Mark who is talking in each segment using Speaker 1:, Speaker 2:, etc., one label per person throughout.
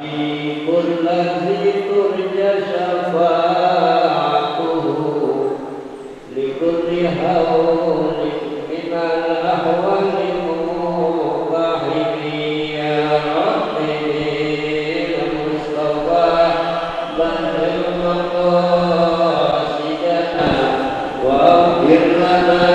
Speaker 1: الذي ترجى شفاعته لكل هول من الأهوال مقاحم يا رب المصطفى بلغ مقاصدنا واغفر لنا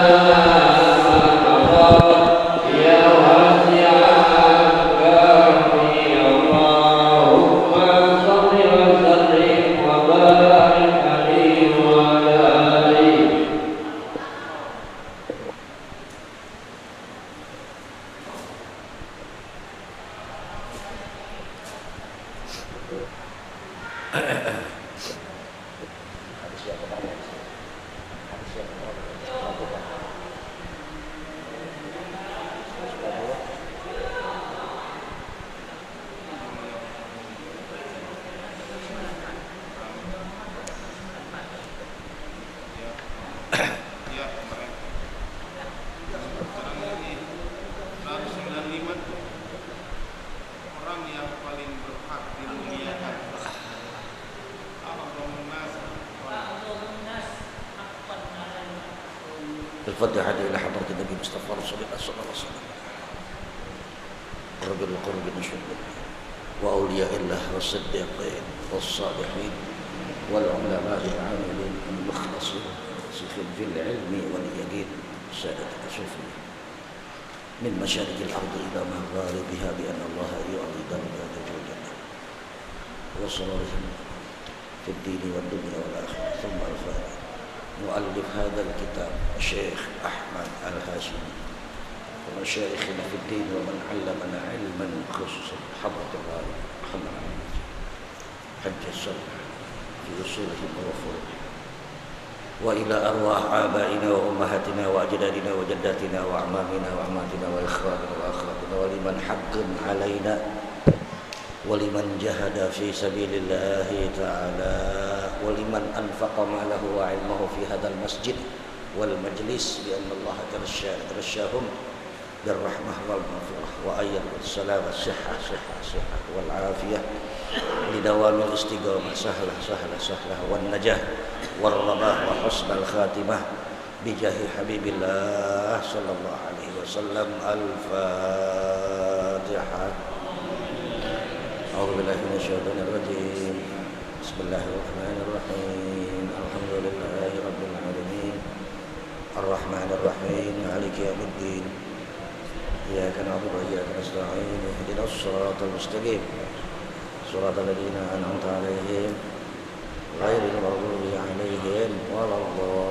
Speaker 2: الفاتحة إلى حضرة النبي مصطفى رسول الله صلى الله عليه وسلم قرب القرب نشهد وأولياء الله والصديقين والصالحين والعلماء العاملين المخلصين في العلم واليقين سادة الصوفية من مشارق الأرض إلى مغاربها بأن الله يعطي درجات الجنة وصورهم في الدين والدنيا والآخرة ثم الفاتحة. مؤلف هذا الكتاب الشيخ أحمد الهاشمي ومشايخنا في الدين ومن علمنا علما خصوصا حضرة الله محمد حج السنة في أصولهم وفروعهم وإلى أرواح آبائنا وأمهاتنا وأجدادنا وجداتنا وأعمامنا وعماتنا وإخواننا وأخواتنا ولمن حق علينا ولمن جهد في سبيل الله تعالى ولمن أنفق ماله وعلمه في هذا المسجد والمجلس بأن الله ترشاهم بالرحمة والمغفرة وأيضا السلام الصحة والعافية لدوام الاستقامة سهلة والنجاة والرباح وحسن الخاتمة بجاه حبيب الله صلى الله عليه وسلم. الفاتحة. أعوذ بالله من الشيطان الرجيم. بسم الله الرحمن الرحيم. الحمد لله رب العالمين الرحمن الرحيم مالك يوم الدين إياك نعبد وإياك نستعين اهدنا الصراط المستقيم صراط الذين أنعمت عليهم غير المغضوب عليهم ولا الضالين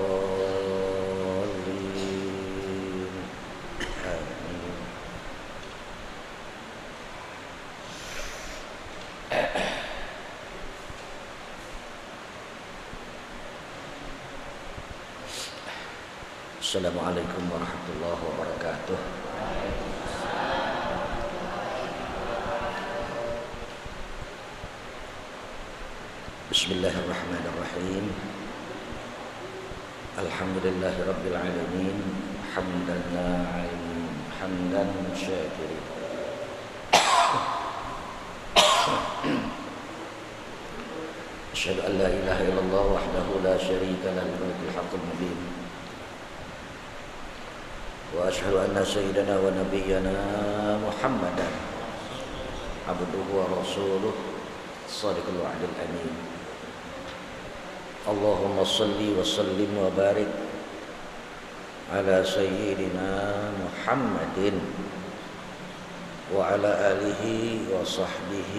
Speaker 2: آمين. Assalamualaikum warahmatullahi wabarakatuh. Bismillahirrahmanirrahim. Alhamdulillahi rabbil alamin hamdan na'im hamdan syakirin. Asyhadu an la ilaha illallah wahdahu la syarika lahu al-mulkul haqqul mubin. وأشهد أن سيدنا ونبينا محمدا عبده ورسوله الصادق الوعد الأمين. اللهم صل وسلم وبارك على سيدنا محمد وعلى آله وصحبه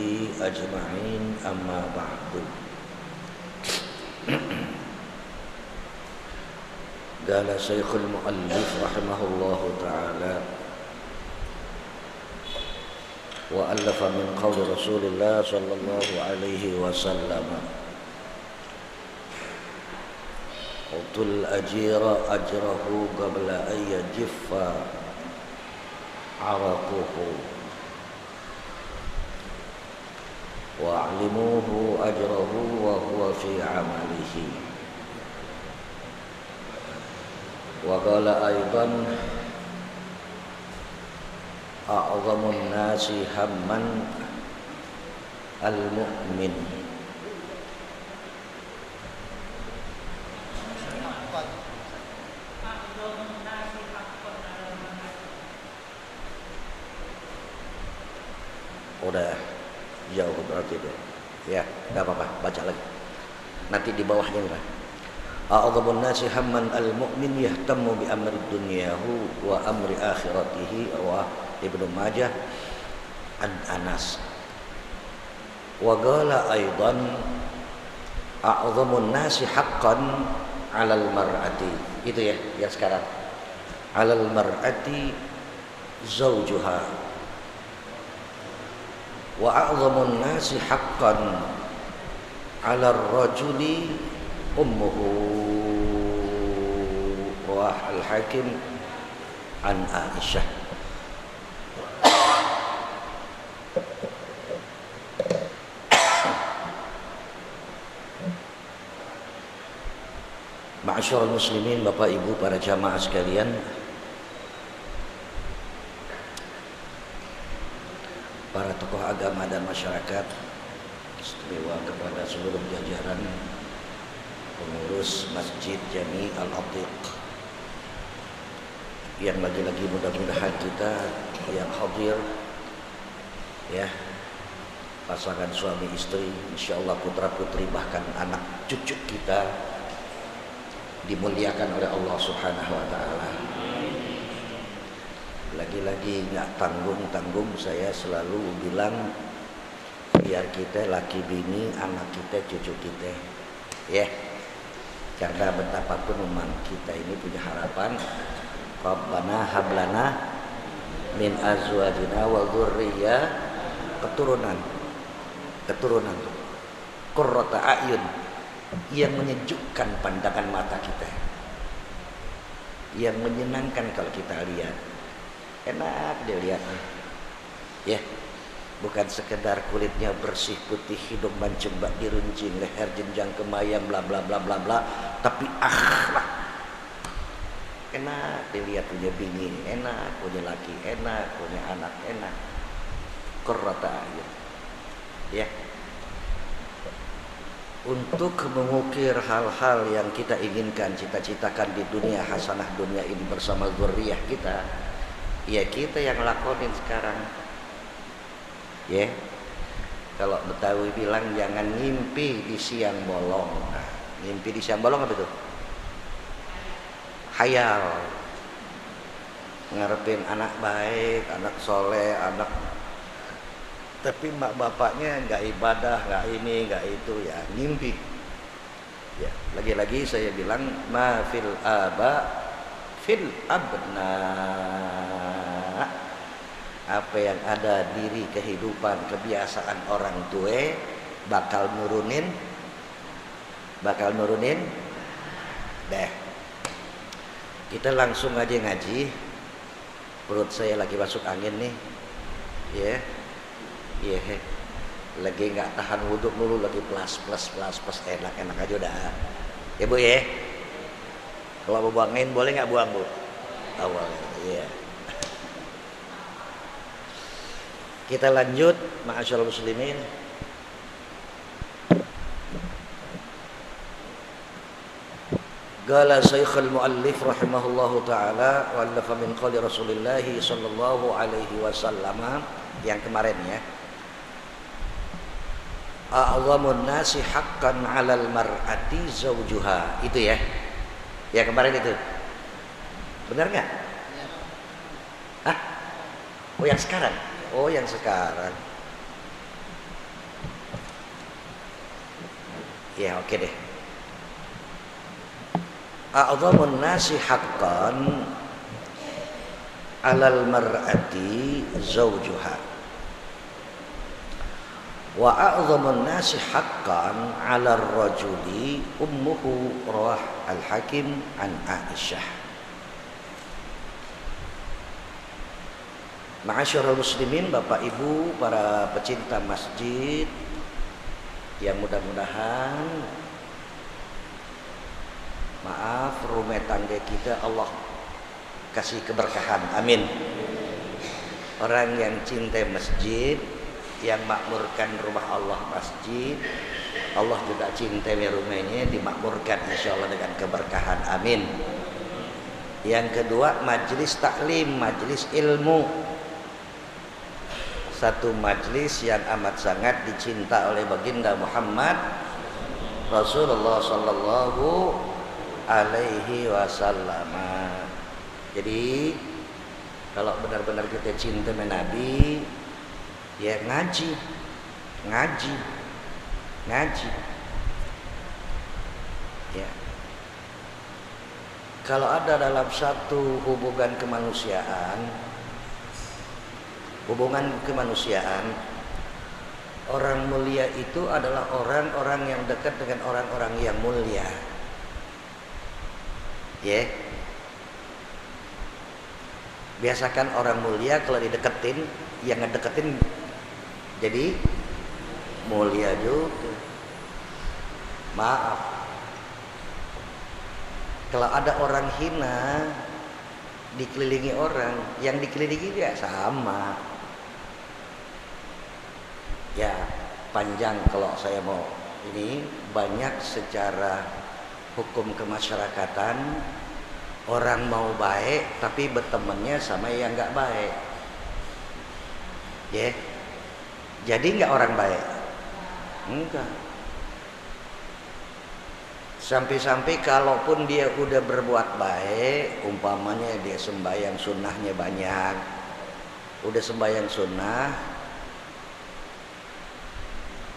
Speaker 2: أجمعين أما بعد. قال شيخ المؤلف رحمه الله تعالى وألف من قول رسول الله صلى الله عليه وسلم أعطوا الأجير أجره قبل أن يجف عرقه وأعلموه أجره وهو في عمله. وقال أيضا أعظم الناس همًا al-mu'min. Udah jauh berarti itu. Ya, enggak apa-apa, baca lagi. Nanti di bawahnya nih. A'dhamun nasi hamman al-mu'min yahtammu bi amri dunyahu wa amri akhiratihi wa Ibnu Majah an Anas. Wa qala aidan a'dhamun nasi haqqan 'alal mar'ati. Itu ya yang sekarang. 'Alal mar'ati zawjuha. Wa a'dhamun nasi haqqan 'ala ar-rajuli ummuhu. Rawah al-Hakim an Aisyah. Ma'asyiral muslimin, Bapak Ibu para jamaah sekalian, para tokoh agama dan masyarakat, istimewa kepada seluruh jajaran pengurus Masjid Jami Al-Atiq, yang lagi-lagi mudah-mudahan kita yang hadir ya, pasangan suami istri, insyaallah putra putri bahkan anak cucu kita dimuliakan oleh Allah Subhanahu wa taala. Lagi-lagi nggak tanggung-tanggung saya selalu bilang, biar kita laki bini, anak kita, cucu kita ya, karena betapapun memang kita ini punya harapan, Rabbana hablana min azwajina wa dzurriyyah, keturunan qurrata a'yun, yang menyejukkan pandangan mata kita, yang menyenangkan kalau kita lihat. Enak dilihatnya ya, bukan sekedar kulitnya bersih putih, hidung mancembak diruncing, leher jenjang kemayang bla bla bla bla bla, tapi akhlak enak dilihat, punya bini enak, punya laki enak, punya anak enak, qurrata a'yun ya. Untuk mengukir hal-hal yang kita inginkan, cita-citakan di dunia, hasanah dunia ini bersama zuriyah kita, ya kita yang lakonin sekarang ya. Kalau Betawi bilang jangan ngimpi di siang bolong. Nah, ngimpi di siang bolong apa itu? Hayal, ngarepin anak baik, anak soleh, anak, tapi mak bapaknya nggak ibadah, nggak ini, nggak itu, ya ngimpi ya. Lagi-lagi saya bilang, ma fil aba fil abna, apa yang ada diri kehidupan kebiasaan orang tua bakal nurunin deh. Kita langsung aja ngaji, perut saya lagi masuk angin nih ya. Lagi nggak tahan wudhu dulu, lagi plus enak aja udah ya Bu ya. Kalau mau buang angin boleh nggak buang Bu? Awal ya. Kita lanjut, ma'asyiral muslimin. Qala Syekhul Muallif rahimahullahu taala, wa allafa min qali Rasulillah sallallahu alaihi wasallam, yang kemarin ya. A'dhamun nasi haqqan 'alal mar'ati zawjuha. Itu ya. Ya kemarin itu. Benar enggak? Hah? Oh yang sekarang. Oh yang sekarang. Ya oke deh. A'dhamun nasi haqqan 'alal mar'ati zawjuha. Wa a'dhamun nasi haqqan 'alal rajuli ummuhu. Rawah al-Hakim an Aisyah. Ma'asyiral muslimin, Bapak Ibu para pecinta masjid, yang mudah-mudahan maaf rumah tangga kita Allah kasih keberkahan, amin. Orang yang cinta masjid, yang makmurkan rumah Allah masjid, Allah juga cinta rumahnya dimakmurkan insyaallah dengan keberkahan, amin. Yang kedua, majlis taklim, majlis ilmu, satu majlis yang amat sangat dicinta oleh baginda Muhammad Rasulullah sallallahu alaihi wasallam. Jadi kalau benar-benar kita cinta sama Nabi, ya ngaji. Ya. Kalau ada dalam satu hubungan kemanusiaan, orang mulia itu adalah orang-orang yang dekat dengan orang-orang yang mulia. Ya. Biasakan orang mulia kalau dideketin, yang ngedeketin jadi mulia juga. Maaf. Kalau ada orang hina dikelilingi orang, yang dikelilingi dia sama. Ya, panjang kalau saya mau ini, banyak secara hukum kemasyarakatan orang mau baik tapi bertemannya sama yang nggak baik. Ya, jadi nggak orang baik? Enggak. Sampai-sampai kalaupun dia udah berbuat baik, umpamanya dia sembahyang sunnahnya banyak, udah sembahyang sunnah,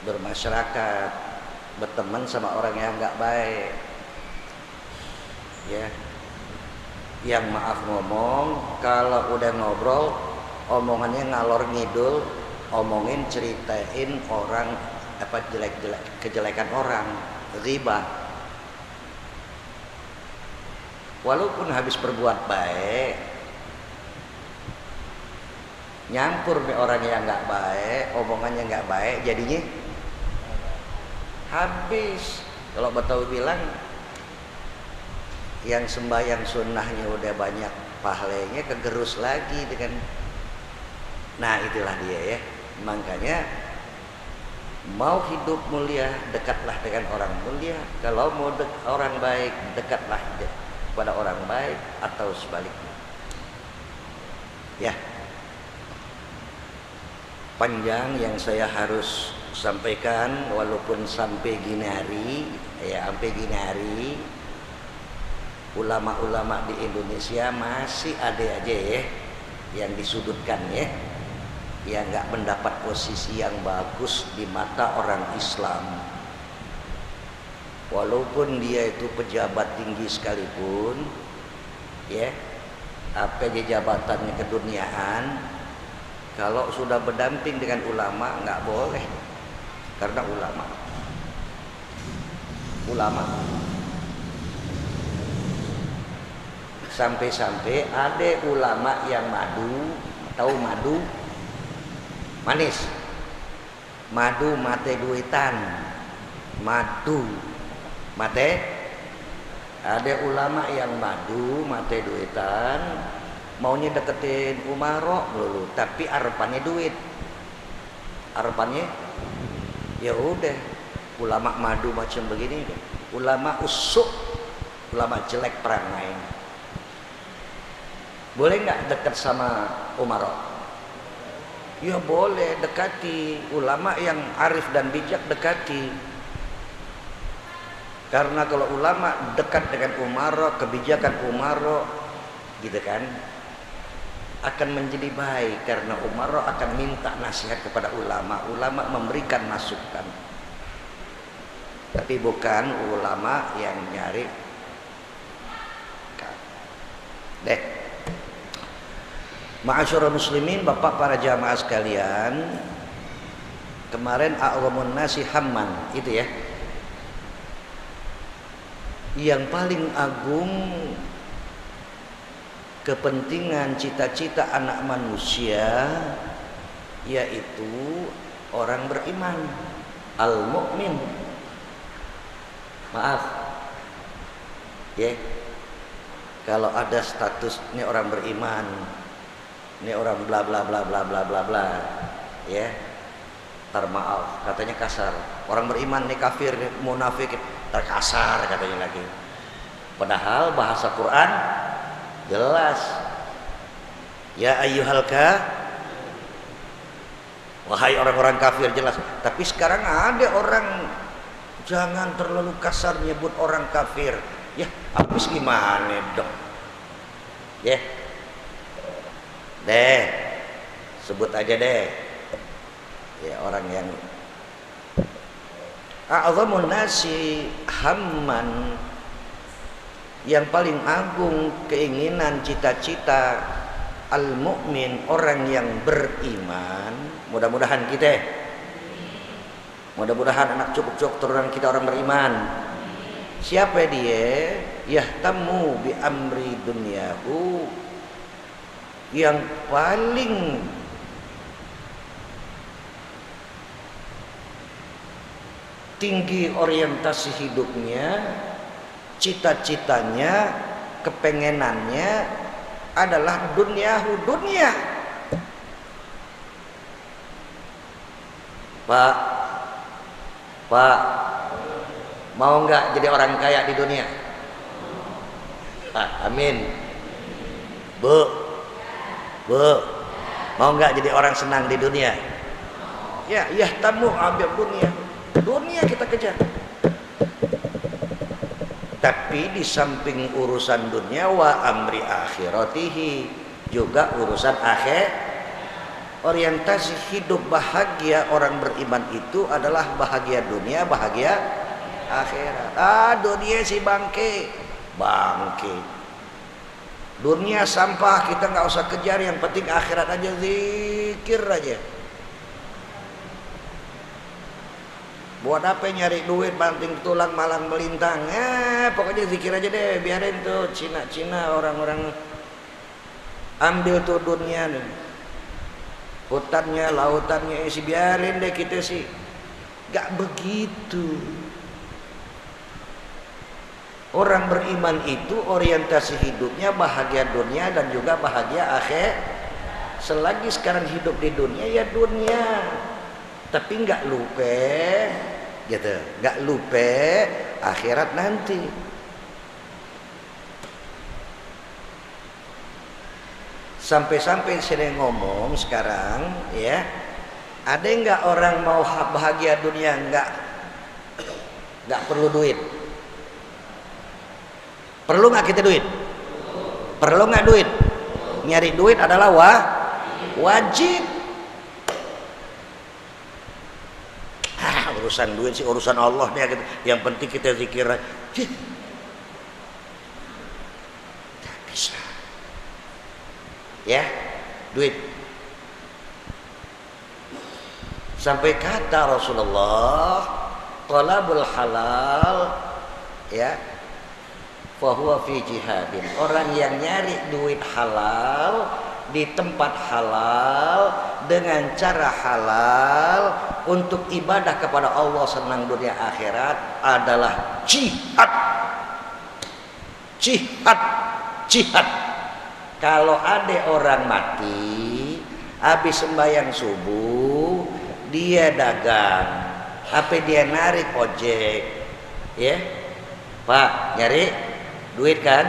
Speaker 2: bermasyarakat, berteman sama orang yang nggak baik, ya, yang maaf ngomong, kalau udah ngobrol, omongannya ngalor ngidul, omongin ceritain orang apa kejelekan orang, riba. Walaupun habis berbuat baik, nyampur nih orang yang nggak baik, omongannya nggak baik, jadinya habis. Kalau Betawi bilang, yang sembahyang sunnahnya udah banyak pahalanya, kegerus lagi dengan. Nah itulah dia ya. Makanya mau hidup mulia, dekatlah dengan orang mulia. Kalau mau orang baik, dekatlah pada orang baik, atau sebaliknya. Ya, panjang yang saya harus sampaikan, walaupun sampai gini hari, ulama-ulama di Indonesia masih ada aja ya yang disudutkan ya, yang nggak mendapat posisi yang bagus di mata orang Islam. Walaupun dia itu pejabat tinggi sekalipun, ya, apa aja jabatannya keduniaan, kalau sudah berdamping dengan ulama nggak boleh, karena ulama. Sampai-sampai ada ulama yang madu, tahu madu? Manis. Madu mate duitan. Mate, ada ulama yang madu mate duitan, maunya deketin umaro dulu, tapi harapannya duit, harapannya ya udah. Ulama madu macam begini, ulama usuk, ulama jelek perangai. Boleh nggak dekat sama umaro? Ya boleh, dekati ulama yang arif dan bijak, dekati. Karena kalau ulama dekat dengan umaro, kebijakan umaro, gitu kan, akan menjadi baik. Karena umaro akan minta nasihat kepada ulama, ulama memberikan masukan. Tapi bukan ulama yang nyari. Deh, ma'asyiral muslimin, bapak para jamaah sekalian, kemarin a'lamun nasi hamman, itu ya, yang paling agung kepentingan cita-cita anak manusia, yaitu orang beriman, al-mu'min. Maaf ya, kalau ada status ini orang beriman, ini orang bla bla bla bla bla bla bla, ya, maaf katanya kasar. Orang beriman nih kafir, munafik terkasar katanya lagi. Padahal bahasa Quran jelas. Ya ayyuhal wahai orang-orang kafir, jelas. Tapi sekarang ada orang jangan terlalu kasar nyebut orang kafir. Ya, habis gimana dong? Ya. Deh. Sebut aja deh. Ya, orang yang a'zamun nasi hamman, yang paling agung keinginan cita-cita al-mu'min, orang yang beriman. Mudah-mudahan kita, mudah-mudahan anak cukup turunan kita orang beriman. Siapa dia? Yahtamu bi amri dunyahu, yang paling tinggi orientasi hidupnya, cita-citanya, kepengenannya adalah dunia. Pak, mau nggak jadi orang kaya di dunia? Amin. Bu, mau nggak jadi orang senang di dunia? Ya, tamu ambil dunia kita kejar. Tapi di samping urusan dunia wa amri akhiratihi, juga urusan akhir. Orientasi hidup bahagia orang beriman itu adalah bahagia dunia, bahagia akhirat. Dunia si bangke. Dunia sampah, kita nggak usah kejar, yang penting akhirat aja, zikir aja. Buat apa nyari duit banting tulang malang melintang? Pokoknya zikir aja deh, biarin tuh Cina orang-orang ambil tuh dunia nih. Hutannya, lautannya isi, biarin deh kita sih. Gak begitu. Orang beriman itu orientasi hidupnya bahagia dunia dan juga bahagia akhir. Selagi sekarang hidup di dunia ya dunia, tapi nggak lupa, gitu, nggak lupa akhirat nanti. Sampai-sampai saya ngomong sekarang, ya, ada nggak orang mau bahagia dunia nggak perlu duit? Perlu nggak kita duit? Perlu nggak duit? Nyari duit adalah wajib. Urusan duit sih urusan Allah nih, gitu. Yang penting kita zikir. Tak bisa. Ya, duit. Sampai kata Rasulullah, talabul halal, ya, fahuwa fi jihadin. Orang yang nyari duit halal di tempat halal dengan cara halal untuk ibadah kepada Allah, senang dunia akhirat, adalah jihad. Kalau ada orang mati habis sembahyang subuh, dia dagang, apa dia narik ojek, ya Pak, nyari duit kan,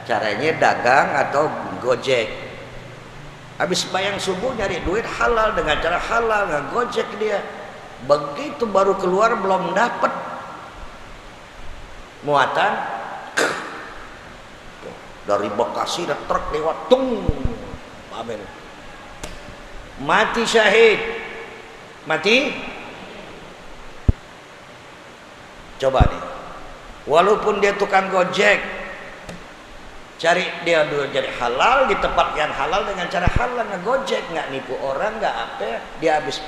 Speaker 2: caranya dagang atau gojek. Habis sembahyang subuh nyari duit halal dengan cara halal, ngegojek dia. Begitu baru keluar belum dapat muatan, dari Bekasi ada truk lewat, tung, amin, mati syahid. Mati. Coba nih, walaupun dia tukang gojek, cari dia dulu jadi halal di tempat yang halal dengan cara halal, ngegojek, nggak nipu orang, nggak apa. Dia habis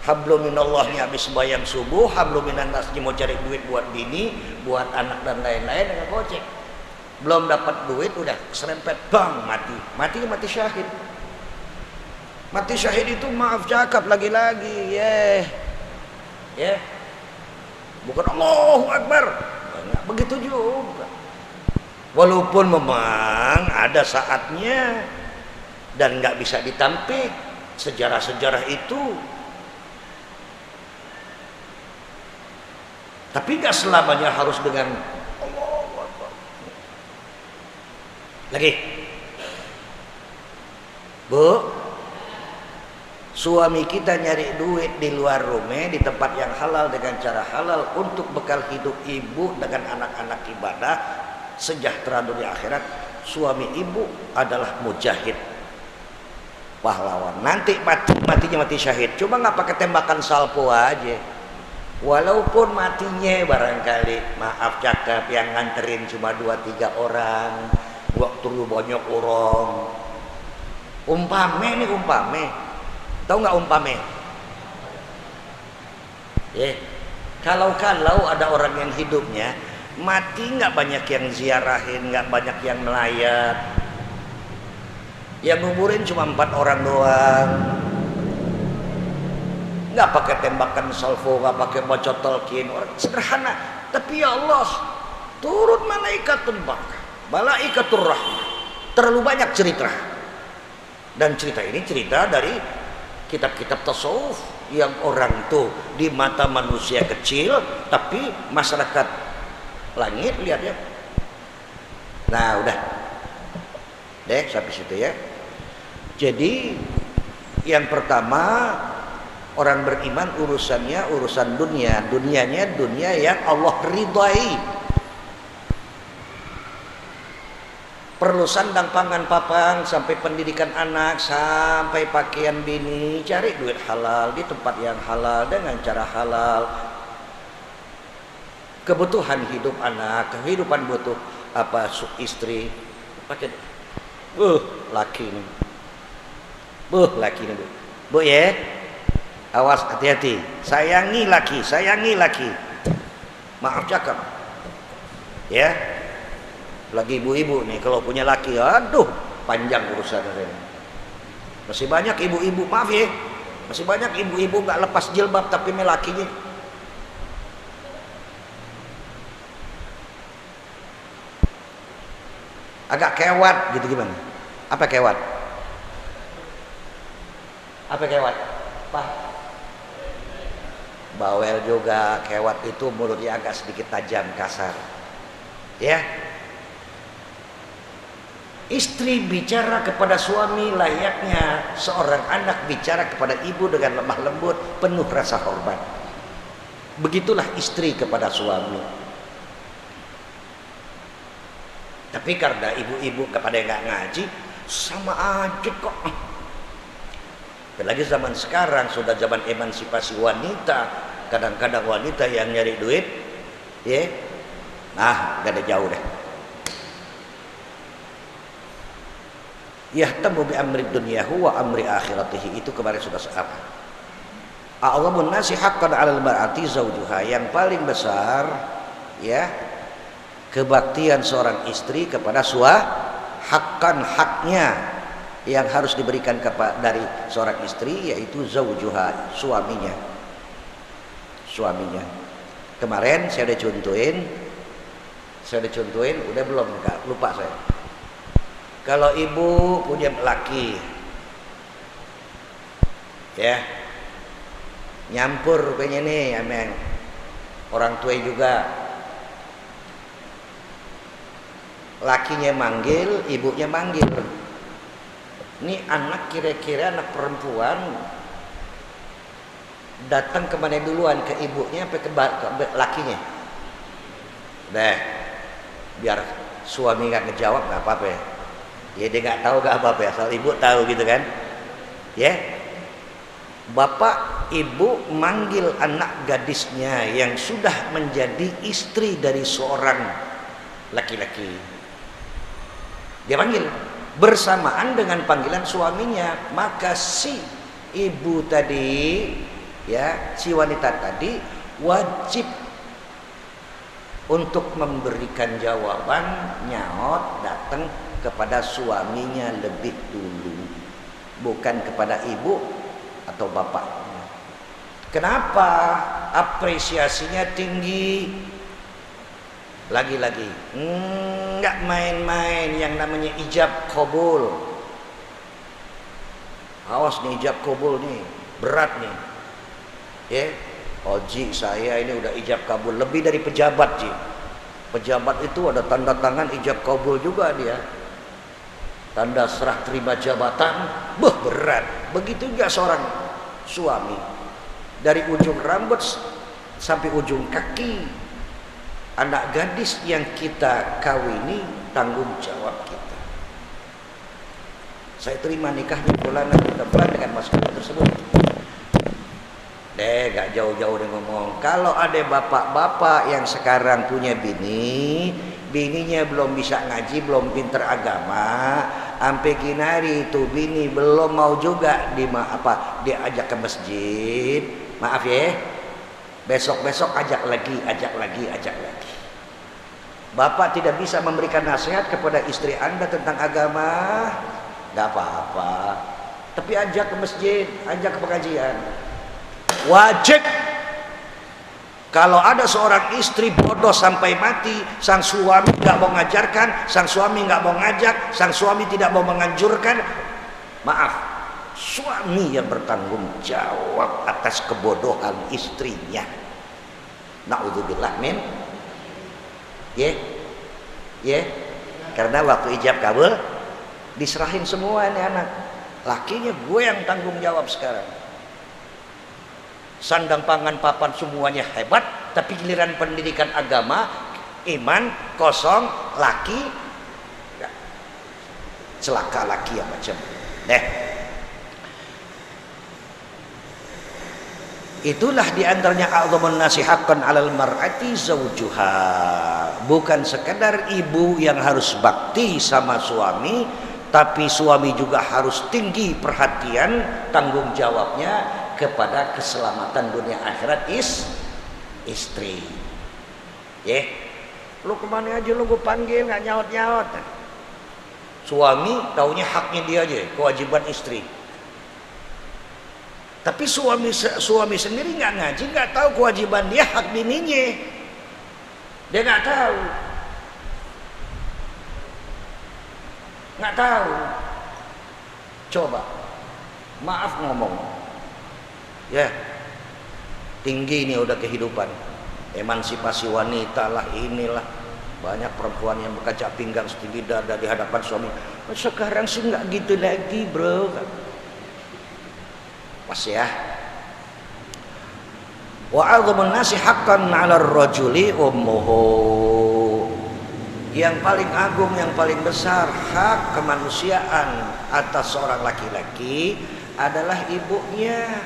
Speaker 2: habluminallahnya, habis sembahyang subuh, habluminannasnya mau cari duit buat bini, buat anak dan lain-lain, dengan gojek. Belum dapat duit udah serempet, bang, mati syahid. Mati syahid itu maaf cakap lagi-lagi, ya, bukan Allahu Akbar, nggak begitu juga. Walaupun memang ada saatnya dan nggak bisa ditampik, sejarah-sejarah itu Tapi nggak selamanya harus dengan lagi. Bu, suami kita nyari duit di luar rumah di tempat yang halal dengan cara halal untuk bekal hidup ibu dengan anak-anak ibadah sejahtera dunia akhirat. Suami ibu adalah mujahid, pahlawan. Nanti matinya mati syahid. Cuma nggak pakai tembakan salpo aja. Walaupun matinya barangkali, maaf cakap, yang nganterin cuma 2-3 orang, waktu banyak orang. Umpame nih, umpame. Tahu nggak umpame? Kalau ada orang yang hidupnya mati, nggak banyak yang ziarahin, nggak banyak yang melayat. Yang nguburin cuma 4 orang doang. Nggak pakai tembakan salvo, nggak pakai baca talqin, orang sederhana. Tapi ya Allah, turun malaikatul barakah, malaikatur rahmah. Terlalu banyak cerita. Dan cerita ini cerita dari kitab-kitab tasawuf yang orang tuh di mata manusia kecil, tapi masyarakat langit lihatnya. Nah, udah. Deh, sampai situ ya. Jadi yang pertama, orang beriman urusannya urusan dunia, dunianya dunia yang Allah ridhai. Perlu sandang pangan papang, sampai pendidikan anak, sampai pakaian bini, cari duit halal di tempat yang halal dengan cara halal. Kebutuhan hidup anak, kehidupan butuh apa istri, pakai laki nih. Laki nih, Bu ya. Awas, hati-hati. Sayangi laki. Maaf cakap. Ya. Lagi ibu-ibu nih kalau punya laki, aduh, panjang urusannya. Masih banyak ibu-ibu, maaf ya. Masih banyak ibu-ibu enggak lepas jilbab tapi lakinya. Agak kewat gitu gimana? Apa kewat? Pak. Bawel juga, kewat itu mulutnya agak sedikit tajam, kasar. Ya. Istri bicara kepada suami layaknya seorang anak bicara kepada ibu dengan lemah lembut, penuh rasa hormat. Begitulah istri kepada suami. Tapi karena ibu-ibu kepada yang nggak ngaji, sama aja kok. Apalagi zaman sekarang sudah zaman emansipasi wanita. Kadang-kadang wanita yang nyari duit, ya, nah gak ada jauh deh. Yahtamu bi amri dunyahu wa amri akhiratihi, itu kemarin sudah searah. A'zamun nasi haqqan 'alal mar'ati zawjuha, yang paling besar ya kebaktian seorang istri kepada haknya yang harus diberikan dari seorang istri, yaitu zawjuha, suaminya. Kemarin saya udah contohin, udah belum, enggak, lupa saya. Kalau ibu punya laki, ya, nyampur rupanya nih, amin. Orang tua juga, lakinya manggil, ibunya manggil. Ini anak kira-kira anak perempuan datang kemana duluan, ke ibunya apa ke lakinya? Deh, biar suami nggak ngejawab nggak apa-apa ya. Ya dia nggak tahu nggak apa-apa ya, asal ibu tahu gitu kan. Ya, bapak ibu manggil anak gadisnya yang sudah menjadi istri dari seorang laki-laki. Dia panggil bersamaan dengan panggilan suaminya, maka si ibu tadi, ya, si wanita tadi wajib untuk memberikan jawaban, nyaut, datang kepada suaminya lebih dulu, bukan kepada ibu atau bapaknya. Kenapa? Apresiasinya tinggi. Lagi-lagi nggak main-main yang namanya ijab qabul. Awas nih, ijab qabul nih berat nih, ya. Ji, saya ini udah ijab kabul lebih dari pejabat, Ji. Pejabat itu ada tanda tangan ijab kabul juga dia. Tanda serah terima jabatan, berat. Begitu juga seorang suami. Dari ujung rambut sampai ujung kaki, anak gadis yang kita kawini tanggung jawab kita. Saya terima nikahnya bulan dengan mas kawin tersebut. Gak jauh-jauh dia ngomong. Kalau ada bapak-bapak yang sekarang punya bininya belum bisa ngaji, belum pinter agama, sampai kinari itu bini belum mau juga diajak ke masjid. Maaf ya, besok-besok ajak lagi. Bapak tidak bisa memberikan nasihat kepada istri Anda tentang agama, gak apa-apa. Tapi ajak ke masjid, ajak ke pengajian. Wajib. Kalau ada seorang istri bodoh sampai mati, sang suami gak mau ngajarkan, sang suami gak mau ngajak, sang suami tidak mau menganjurkan, maaf, suami yang bertanggung jawab atas kebodohan istrinya. Na'udzubillah min. Karena waktu ijab kabul diserahin semua ini anak. Lakinya gue yang tanggung jawab sekarang. Sandang pangan papan semuanya hebat, tapi giliran pendidikan agama, iman kosong, laki celaka laki yang macam. Itulah diantaranya a'dhamun nasi haqqan 'alal mar'ati zawjuha. Bukan sekedar ibu yang harus bakti sama suami, tapi suami juga harus tinggi perhatian tanggung jawabnya kepada keselamatan dunia akhirat istri. Lu kemana aja lu gue panggil nggak nyaut. Suami taunya haknya dia aja, kewajiban istri. Tapi suami sendiri nggak ngaji, nggak tahu kewajiban dia, hak bininya. Dia nggak tahu. Coba, maaf ngomong. Tinggi ini udah kehidupan, emansipasi wanita lah, inilah banyak perempuan yang berkaca pinggang setinggi dada di hadapan suami. Sekarang sih nggak gitu lagi, bro. Pas ya. Wa a'dhamun nasi haqqan 'ala ar-rajuli ummuhu. Yang paling agung, yang paling besar hak kemanusiaan atas seorang laki-laki adalah ibunya.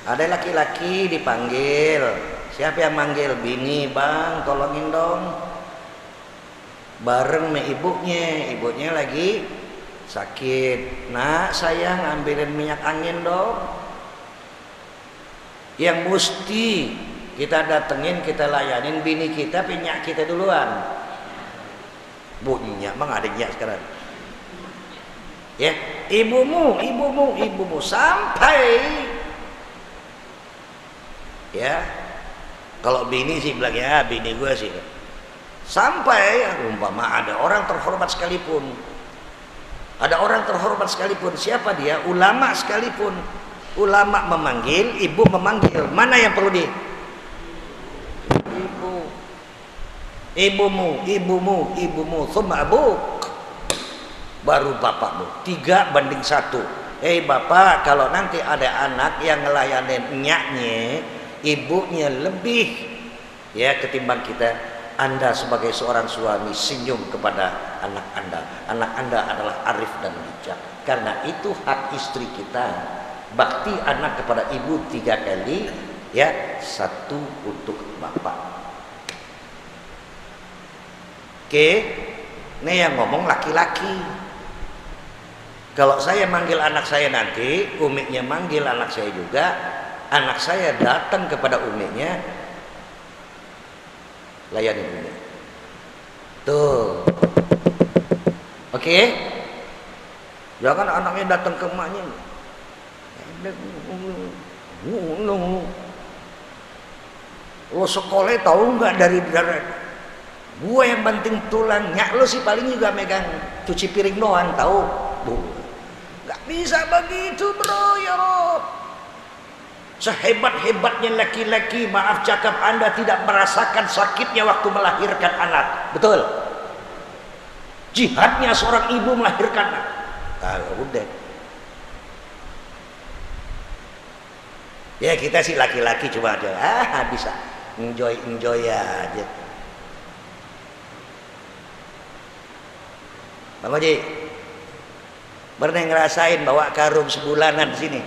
Speaker 2: Ada laki-laki dipanggil, siapa yang manggil? Bini, bang tolongin dong. Bareng sama ibunya lagi sakit. Nak sayang, ambilin minyak angin dong. Yang mesti kita datengin, kita layanin bini kita, minyak kita duluan. Bunyinya bang ada minyak sekarang. Ibumu sampai kalau bini sih bilang bini gue sih sampai umpama ada orang terhormat sekalipun, siapa dia, ulama sekalipun, ulama memanggil, ibu memanggil, mana yang perlu ibumu thumma abuk, baru bapakmu. 3:1. Bapak, kalau nanti ada anak yang ngelayanin nyaknya, ibunya lebih ketimbang kita, Anda sebagai seorang suami senyum kepada anak Anda. Anak Anda adalah arif dan bijak. Karena itu hak istri kita. Bakti anak kepada ibu 3 kali, 1 untuk bapak. Ini yang ngomong laki-laki. Kalau saya manggil anak saya nanti, umiknya manggil anak saya juga, anak saya datang kepada umiknya, layani umi. Tuh. Oke? Jangan anaknya datang ke emaknya. Lo sekolah tahu nggak dari gue yang banting tulang, nyak lo sih paling juga megang cuci piring doang, tahu? Bu, nggak Bisa begitu bro, ya Rob. Sehebat-hebatnya laki-laki, maaf cakap, Anda tidak merasakan sakitnya waktu melahirkan anak. Betul? Jihadnya seorang ibu melahirkan anak. Udah. Ya kita sih laki-laki cuma aja bisa enjoy aja. Bang Oji, pernah ngerasain bawa karung sebulanan sini?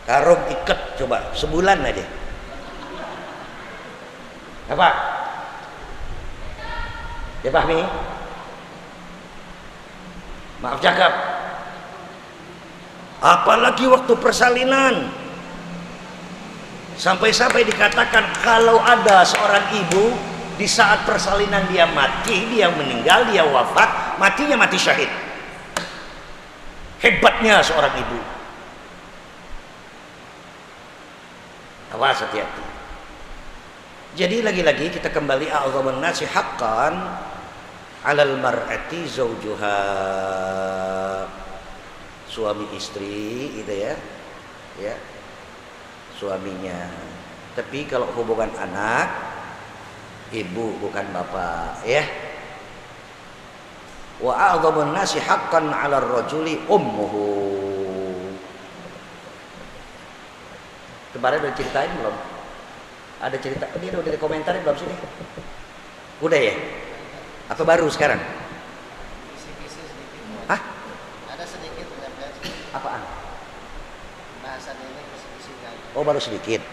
Speaker 2: Karung iket coba sebulan aja. Apa? Ya Fahmi? Maaf cakap. Apalagi waktu persalinan. Sampai-sampai dikatakan kalau ada seorang ibu di saat persalinan dia mati, dia meninggal, dia wafat, matinya mati syahid. Hebatnya seorang ibu. Awas, hati-hati. Jadi lagi-lagi kita kembali a'dhamun nasi haqqan 'alal mar'ati zawjuha. Suami istri itu ya. Ya. Suaminya. Tapi kalau hubungan anak, ibu bukan bapak, ya. Wa a'dhamun nasi haqqan 'alal rajuli ummuhu. Kemarin udah ceritain belum? Ada cerita, ini udah dikomentarin belum sini? Udah ya? Apa baru sekarang? Hah?
Speaker 3: Ada sedikit penyampaian.
Speaker 2: Apaan?
Speaker 3: Bahasan ini kisi-kisikan.
Speaker 2: Oh baru sedikit.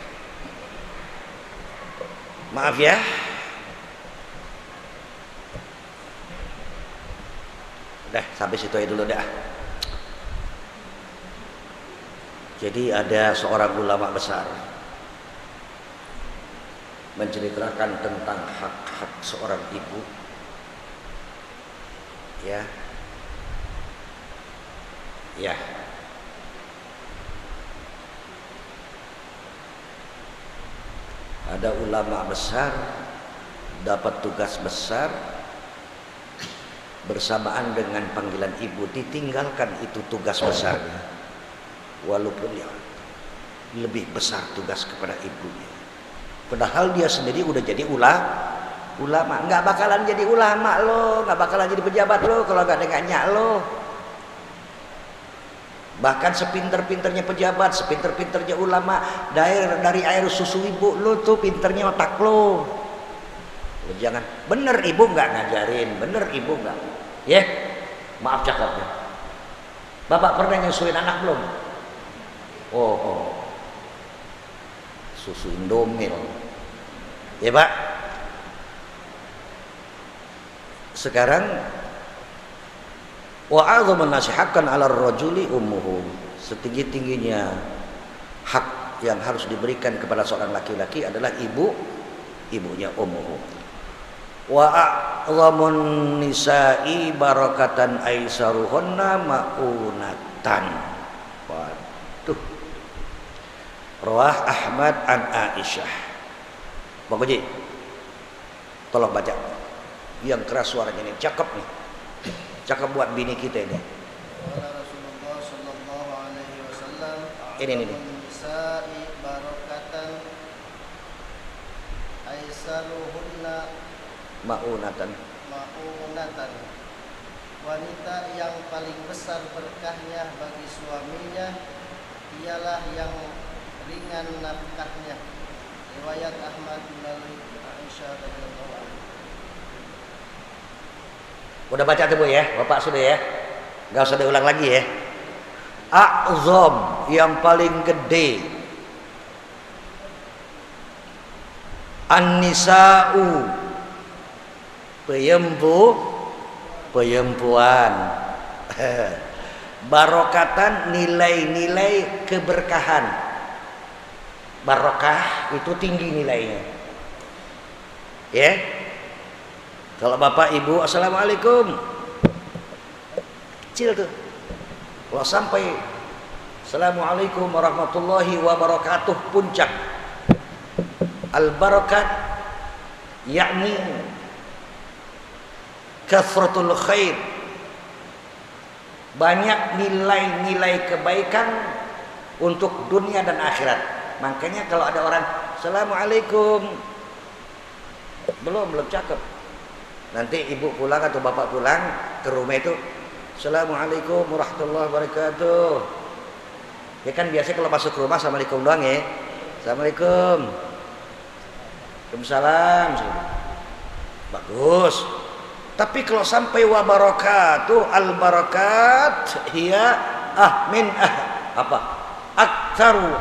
Speaker 2: Maaf ya. Udah sampai situ aja dulu dah. Jadi ada seorang ulama besar menceritakan tentang hak-hak seorang ibu, ya, ya. Ada ulama besar dapat tugas besar bersamaan dengan panggilan ibu, ditinggalkan itu tugas besarnya, walaupun ya lebih besar tugas kepada ibunya. Padahal dia sendiri udah jadi ulama, nggak bakalan jadi ulama lo, nggak bakalan jadi pejabat lo kalau nggak ada nyak lo. Bahkan sepinter-pinternya pejabat, sepinter-pinternya ulama, dari air susu ibu lo tuh pinternya otak lo. Lo jangan, bener ibu nggak ngajarin, bener ibu nggak, ya, maaf cakapnya. Bapak pernah nyusuin anak belum? Oh. Susu Indomil, ya Pak. Sekarang wa a'dhamun nasi haqqan 'ala ar-rajuli ummuhu, setinggi-tingginya hak yang harus diberikan kepada seorang laki-laki adalah ibunya ummuhu. Wa a'dhamun nisa'i barakatan aisaruhunna ma'unatan. Waduh. Rawah Ahmad an Aisyah. Bang Haji, tolong baca. Yang keras suaranya ini, cakep nih. Cakep buat bini kita ini.
Speaker 3: Rasulullah sallallahu alaihi wasallam,
Speaker 2: Ini.
Speaker 3: nisa'i barakatan aisaruhunna
Speaker 2: Ma'unatan.
Speaker 3: Wanita yang paling besar berkahnya bagi suaminya ialah yang ringan nafkahnya. Riwayat Ahmad melalui Aisyah radhiyallahu anha.
Speaker 2: Udah baca tuh Bu ya, Bapak sudah ya. Gak usah diulang lagi ya. A'zam, yang paling gede. An-nisa'u, perempuan. Barokatan, nilai-nilai keberkahan. Barokah itu tinggi nilainya, ya. Kalau bapak ibu assalamualaikum kecil tuh, kalau sampai assalamualaikum warahmatullahi wabarakatuh puncak. Al barakat yakni kathratul khair, banyak nilai-nilai kebaikan untuk dunia dan akhirat. Makanya kalau ada orang Assalamualaikum, belum cakep. Nanti ibu pulang atau bapak pulang ke rumah itu Assalamualaikum warahmatullahi wabarakatuh. Ya kan biasanya kalau masuk rumah Assalamualaikum doang ya. Assalamualaikum. Waalaikumsalam. Bagus. Tapi kalau sampai wa barakatuh, al barakat hiya min apa? Aktsaru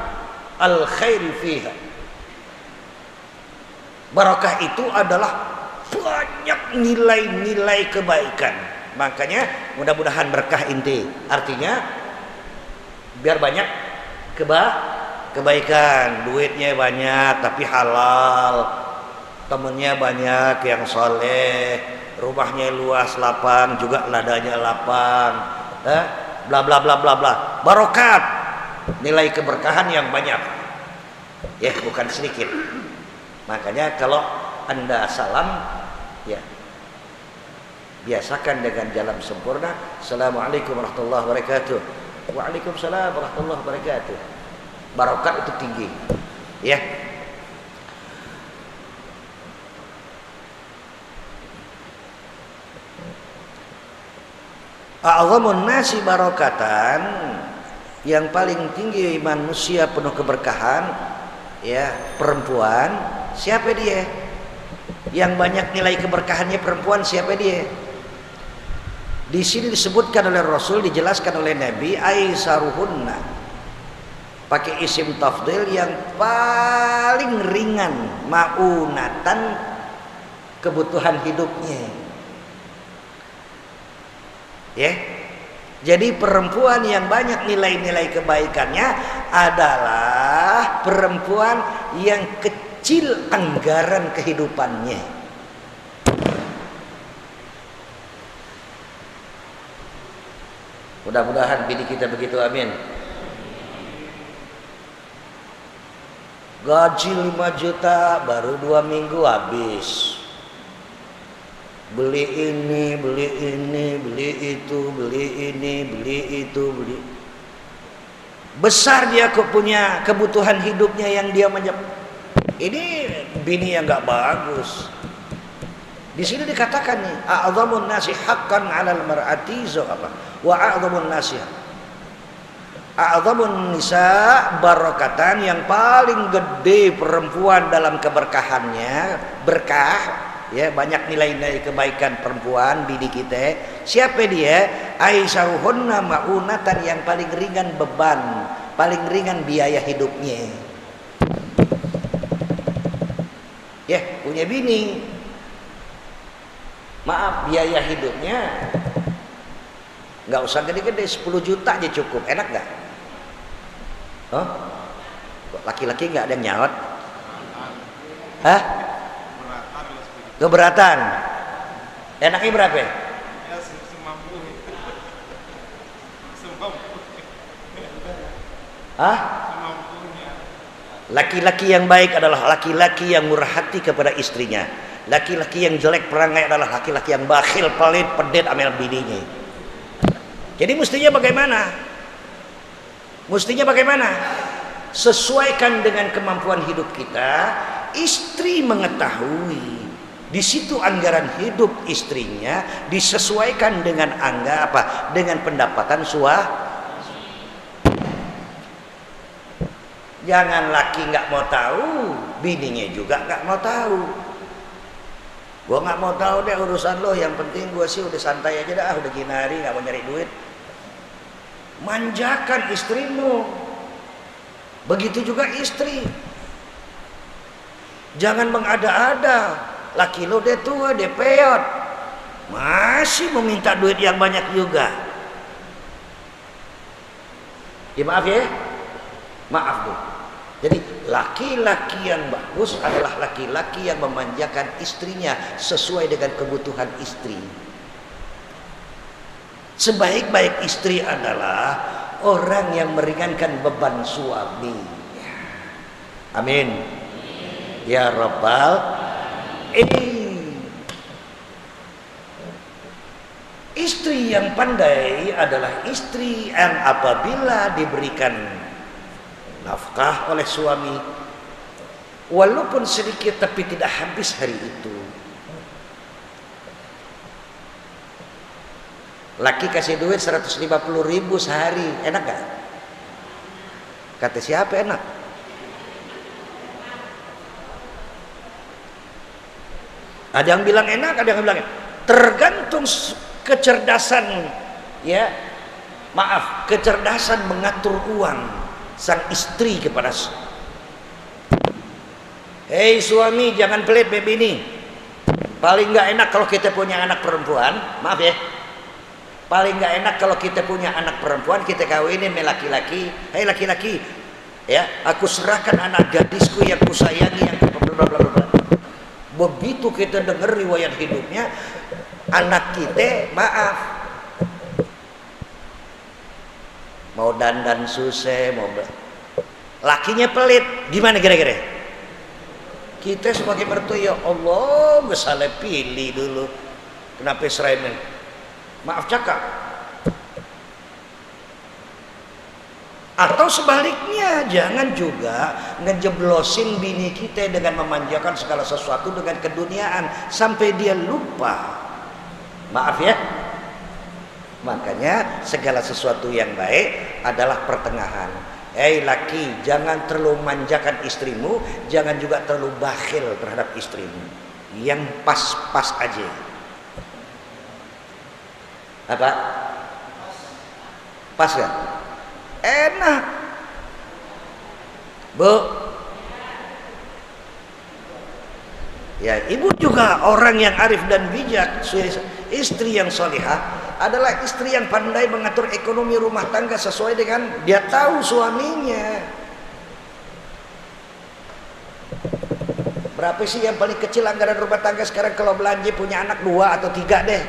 Speaker 2: al khairi fiha. Barakah itu adalah banyak nilai-nilai kebaikan. Makanya mudah-mudahan berkah inti. Artinya biar banyak kebaikan, duitnya banyak tapi halal, temennya banyak yang soleh, rumahnya luas lapang, juga ladanya lapang, bla bla bla bla bla. Barokat, nilai keberkahan yang banyak, ya bukan sedikit. Makanya kalau Anda salam, ya biasakan dengan jalan sempurna. Assalamualaikum warahmatullahi wabarakatuh. Waalaikumsalam warahmatullahi wabarakatuh. Barokat itu tinggi, ya. A'zamun nasi barokatan, yang paling tinggi manusia penuh keberkahan, ya perempuan. Siapa dia? Yang banyak nilai keberkahannya perempuan, siapa dia? Di sini disebutkan oleh Rasul, dijelaskan oleh Nabi, aisaruhunna, pakai isim tafdil, yang paling ringan maunatan kebutuhan hidupnya. Ya, jadi perempuan yang banyak nilai-nilai kebaikannya adalah perempuan yang kecil anggaran kehidupannya. Mudah-mudahan bini kita begitu, amin. Gaji 5 juta baru 2 minggu habis. Beli ini, beli itu, beli ini, beli itu, beli. Besar dia punya kebutuhan hidupnya yang dia ini bini yang nggak bagus. Di sini dikatakan nih, a'dhamun nasi haqqan 'alal mar'ati apa? Wa a'dhamun nasi. A'dhamun nisa barakatan, yang paling gede perempuan dalam keberkahannya, berkah. Ya, banyak nilai-nilai kebaikan perempuan bini kita. Siapa dia? Aisaruhunna maunatan, yang paling ringan beban, paling ringan biaya hidupnya. Ya, punya bini, maaf, biaya hidupnya nggak usah gede-gede, 10 juta aja cukup. Enak nggak? Oh, laki-laki nggak ada yang nyaut? Hah? Keberatan. Enaknya berapa? Ya, semampu. Hah? Laki-laki yang baik adalah laki-laki yang murah hati kepada istrinya. Laki-laki yang jelek perangai adalah laki-laki yang bakhil, pelit, pedet, amel bininya. Jadi mestinya bagaimana? Mestinya bagaimana? Sesuaikan dengan kemampuan hidup kita. Istri mengetahui di situ anggaran hidup istrinya disesuaikan dengan dengan pendapatan Jangan laki nggak mau tahu, bininya juga nggak mau tahu. Gua nggak mau tahu deh urusan lo, yang penting gua sih udah santai aja dah, udah gini hari nggak mau nyari duit. Manjakan istrimu, begitu juga istri. Jangan mengada-ada. Laki lo dia tua, dia peot, masih meminta duit yang banyak juga. Ya maaf ya, maaf tuh. Jadi laki-laki yang bagus adalah laki-laki yang memanjakan istrinya sesuai dengan kebutuhan istri. Sebaik-baik istri adalah orang yang meringankan beban suami. Amin. Ya Rabbal. Istri yang pandai adalah istri yang apabila diberikan nafkah oleh suami, walaupun sedikit tapi tidak habis hari itu. Laki kasih duit 150.000 sehari, enak gak? Kata siapa enak? Ada yang bilang enak, ada yang bilang enak. Tergantung kecerdasan, ya, maaf, kecerdasan mengatur uang sang istri kepada hei suami, jangan pelit baby ini. Paling nggak enak kalau kita punya anak perempuan, maaf ya, paling nggak enak kalau kita punya anak perempuan, kita kawinin sama laki-laki. Hei laki-laki, ya, aku serahkan anak gadisku yang kusayangi, yang blablabla. Begitu kita dengar riwayat hidupnya anak kita, maaf, mau dandan susah, mau lakinya pelit, gimana kira-kira? Kita sebagai mertua, ya Allah, misalnya pilih dulu, kenapa serahin? Maaf cakap. Atau sebaliknya, jangan juga ngejeblosin bini kita dengan memanjakan segala sesuatu dengan keduniaan sampai dia lupa. Maaf ya. Makanya segala sesuatu yang baik adalah pertengahan. Hei laki, jangan terlalu manjakan istrimu, jangan juga terlalu bakhil terhadap istrimu. Yang pas-pas aja. Apa? Pas gak? Enak. Bu. Ya, ibu juga orang yang arif dan bijak. Istri yang salihah adalah istri yang pandai mengatur ekonomi rumah tangga sesuai dengan dia tahu suaminya. Berapa sih yang paling kecil anggaran rumah tangga sekarang kalau belanja punya anak 2 atau 3 deh?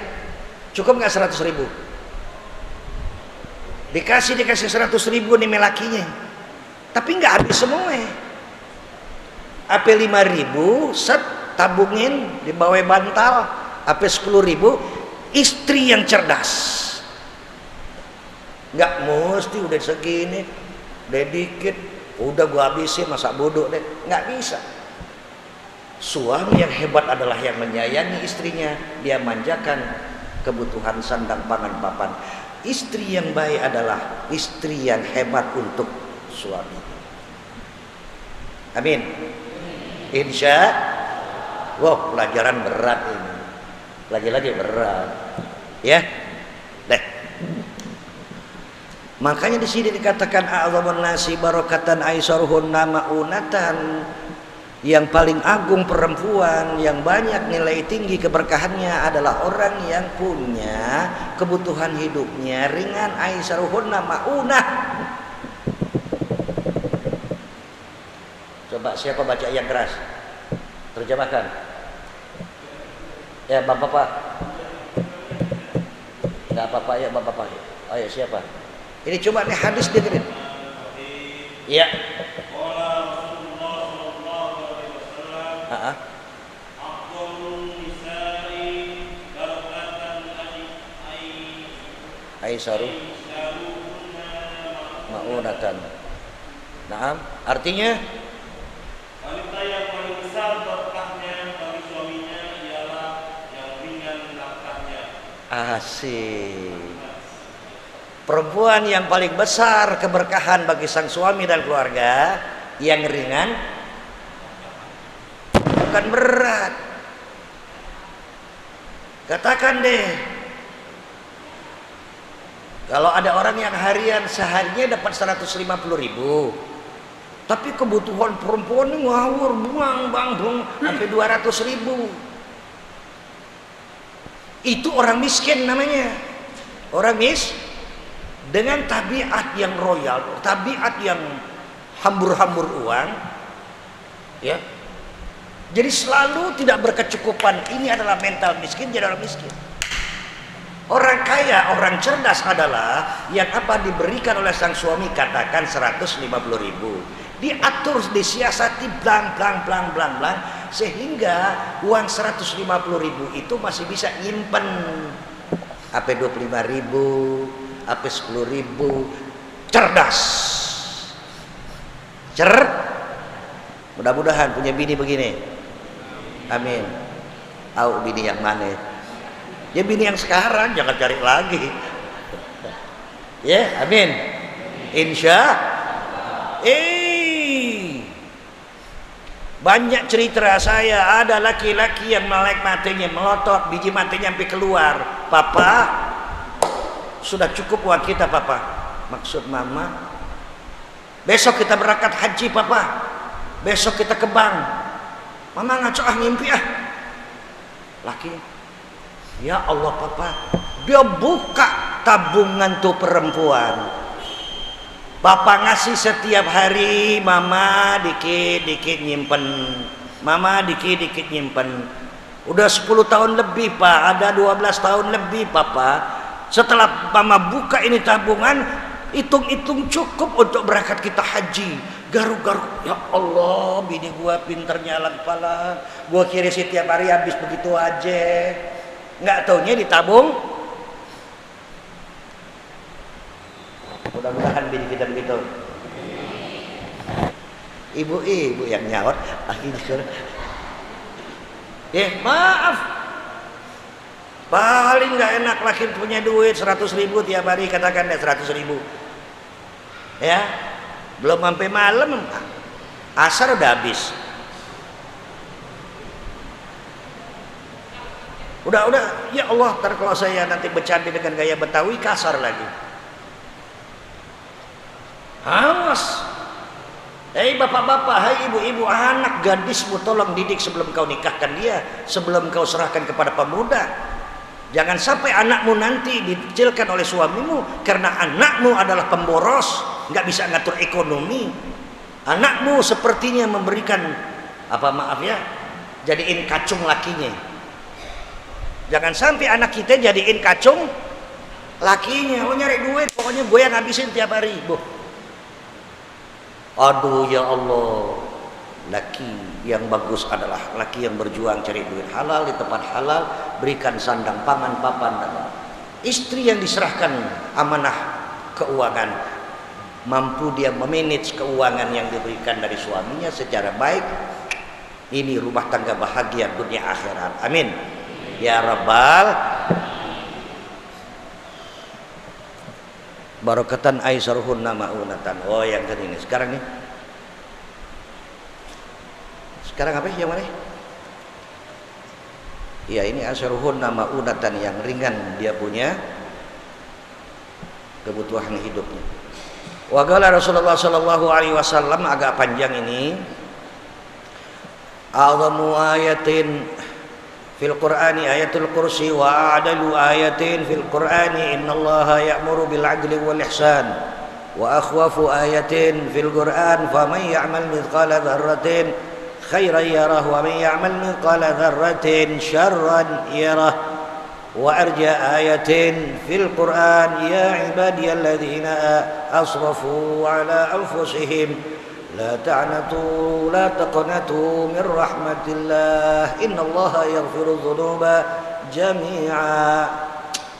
Speaker 2: Cukup nggak 100.000? Dikasih 100.000 nih melakinya, tapi nggak habis semua. AP 5.000 set tabungin di bawah bantal, AP 10.000. Istri yang cerdas, nggak mesti udah segini, udah dikit, udah gua habisin, masa bodoh deh, nggak bisa. Suami yang hebat adalah yang menyayangi istrinya, dia manjakan kebutuhan sandang pangan papan. Istri yang baik adalah istri yang hebat untuk suami. Amin. Insya. Wow, pelajaran berat ini. Lagi-lagi berat. Ya. Deh. Makanya di sini dikatakan a'dhamun nasi barakatan aisaruhunna ma'unatan. Yang paling agung perempuan yang banyak nilai tinggi keberkahannya adalah orang yang punya kebutuhan hidupnya ringan. Aisaruhunna ma'unah. Coba siapa baca yang keras? Terjemahkan. Ya bapak-bapak. Enggak apa-apa ya bapak-bapak. Ayo siapa? Ini coba nih hadis dengerin. Iya. Aisaru ma'unatan. Naam, artinya
Speaker 4: wanita yang paling besar berkahnya bagi suaminya ialah yang ringan nafkahnya.
Speaker 2: Asik. Perempuan yang paling besar keberkahan bagi sang suami dan keluarga yang ringan, bukan berat. Katakan deh, kalau ada orang yang harian seharinya dapat 150.000, tapi kebutuhan perempuan ini ngawur, buang sampai 200.000. Itu orang miskin namanya. Orang dengan tabiat yang royal, tabiat yang hambur-hambur uang, ya. Jadi selalu tidak berkecukupan. Ini adalah mental miskin, jadi orang miskin. Orang kaya, orang cerdas adalah yang apa diberikan oleh sang suami, katakan 150.000, diatur, disiasati blang sehingga uang 150.000 itu masih bisa nyimpen apa 25.000, apa 10.000, cerdas. Mudah-mudahan punya bini begini. Amin. Au bini yang mana? Ya bini yang sekarang, jangan cari lagi. Ya, amin. Insya. Banyak cerita saya, ada laki-laki yang melek matanya, melotot, biji matanya sampai keluar. Papa, sudah cukup uang kita, Papa. Maksud mama, besok kita berangkat haji, Papa. Besok kita ke bank. Mama ngaco ngimpi Laki, ya Allah Papa, dia buka tabungan tuh perempuan. Bapak ngasih setiap hari, mama dikit-dikit nyimpen. Mama dikit-dikit nyimpen. Udah 10 tahun lebih, Pak. Ada 12 tahun lebih, Papa. Setelah mama buka ini tabungan, hitung-hitung cukup untuk berangkat kita haji. Garuk-garuk, ya Allah, bini gua pinter nyala kepala. Gua kira setiap hari habis begitu aja. Nggak taunya ditabung. Mudah-mudahan bini kita begitu. Ibu-ibu yang nyaut akhirnya. Maaf. Paling nggak enak laki punya duit 100.000 tiap hari, katakan deh 100.000. Ya, belum sampai malam, asar udah habis. Udah, ya Allah, ntar kalau saya nanti bercanda dengan gaya Betawi kasar lagi. Awas. Hei bapak-bapak, hei ibu-ibu, anak gadismu tolong didik sebelum kau nikahkan dia, sebelum kau serahkan kepada pemuda. Jangan sampai anakmu nanti dikecilkan oleh suamimu karena anakmu adalah pemboros, nggak bisa ngatur ekonomi. Anakmu sepertinya memberikan jadiin kacung lakinya. Jangan sampai anak kita jadiin kacung lakinya. Oh, nyari duit, pokoknya gue yang habisin tiap hari, Bu. Aduh ya Allah, laki yang bagus adalah laki yang berjuang cari duit halal di tempat halal, berikan sandang pangan papan dan istri yang diserahkan amanah keuangan, mampu dia memanage keuangan yang diberikan dari suaminya secara baik. Ini rumah tangga bahagia dunia akhirat. Amin ya rabbal. Barakatan aisaruhunna ma'unatan. Oh, yang kan ini sekarang nih. Sekarang apa yang mana? Ya, ini aisaruhunna ma'unatan, yang ringan dia punya kebutuhan hidupnya. Wa qala Rasulullah sallallahu alaihi wasallam, agak panjang ini. A'zamu ayatin fil Qur'ani ayatul kursi wa adalu ayatin fil Qur'ani innallaha ya'muru bil 'adli wal ihsan wa akhwafu ayatin fil Qur'an faman ya'mal mithqala dzarratin khairan yarah wa man ya'mal mithqala dzarratin syarran yarah wa arja ayatin fil Qur'an ya ibadiyalladzina asrafu ala anfusihim la ta'natu la taqnatu min rahmatillah innallaha yaghfiru dzunuba jami'a.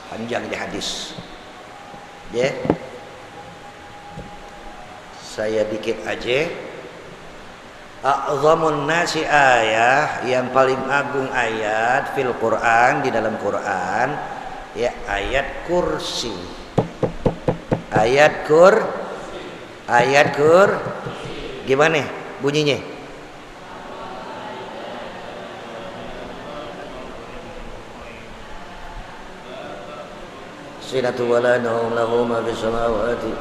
Speaker 2: Panjang di hadis. Ya. Saya dikit aja. A'zamun nasi ayah, yang paling agung ayat fil Quran, di dalam Quran, ya ayat kursi. Ayat gimana bunyinya? Sinatu wala naum lahu ma fis samawati.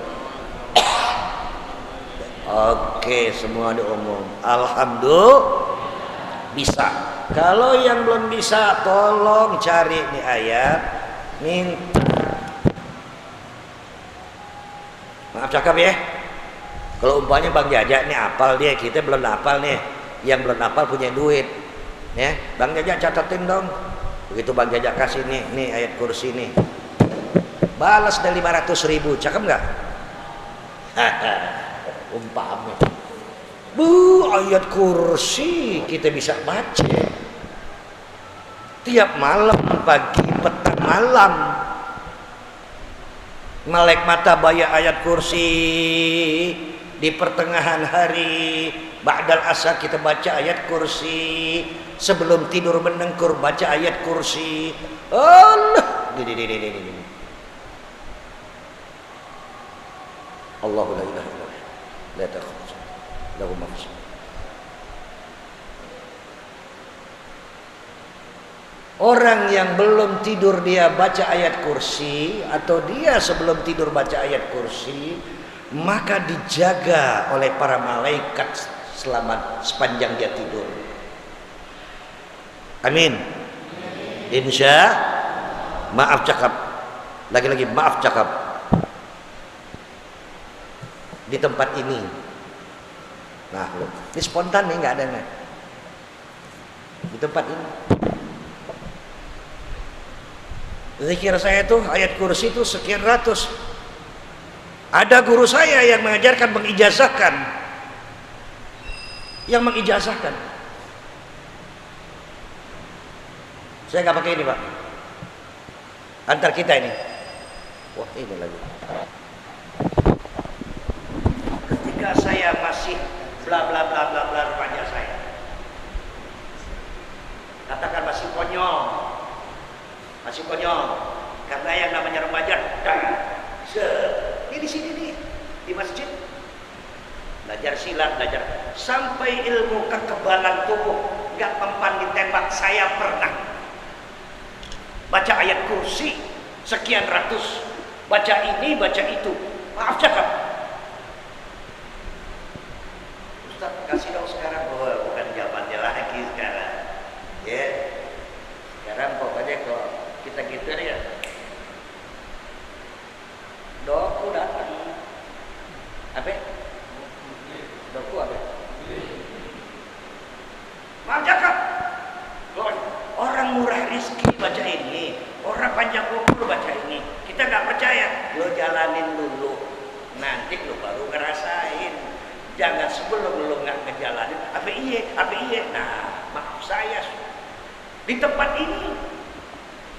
Speaker 2: Oke, semua diumum. Alhamdulillah bisa. Kalau yang belum bisa, tolong cari nih ayat. Maaf cakap ya. Kalau umpamanya Bang Jajak nih hafal dia, kita belum hafal nih. Yang belum hafal punya duit, ya Bang Jajak catatin dong. Begitu Bang Jajak kasih nih ayat kursi nih, balas dari 500.000, cakep nggak? Umpamanya, ayat kursi kita bisa baca tiap malam, pagi, petang, malam. melek mata baca ayat kursi, di pertengahan hari ba'dal asar kita baca ayat kursi, sebelum tidur menengkur baca ayat kursi. Allah, Allahu la ilaha illallah la takhafun lahu ma fis. Orang yang belum tidur dia baca ayat kursi, atau dia sebelum tidur baca ayat kursi, maka dijaga oleh para malaikat selama sepanjang dia tidur. Amin. Insya maaf cakap, lagi-lagi maaf cakap, di tempat ini. Nah, ini spontan nih, nggak ada nih. Di tempat ini. Zikir saya tuh ayat kursi itu sekian ratus. Ada guru saya yang mengajarkan, mengijazahkan, yang mengijazahkan. Saya nggak pakai ini Pak, antar kita ini. Wah ini lagi. Ketika saya masih bla bla bla bla bla remaja saya, katakan masih konyol, karena yang namanya remaja, ini di sini nih, di masjid, belajar silat, belajar sampai ilmu kekebalan tubuh, nggak mempan ditembak. Saya pernah baca ayat kursi sekian ratus, baca ini, baca itu. Maaf cakap, Ustaz kasih dong sekarang. Oh, bukan jawabannya lagi sekarang, ya. Sekarang pokoknya kok kita gitu ya, doku datang apa? Doku apa? Maaf cakap, orang murah rezeki baca ini, orang panjang umur baca ini. Kita nggak percaya, lo jalanin dulu, nanti lo baru ngerasain. Jangan sebelum lo nggak ngejalanin, apa iya. Nah, maaf saya di tempat ini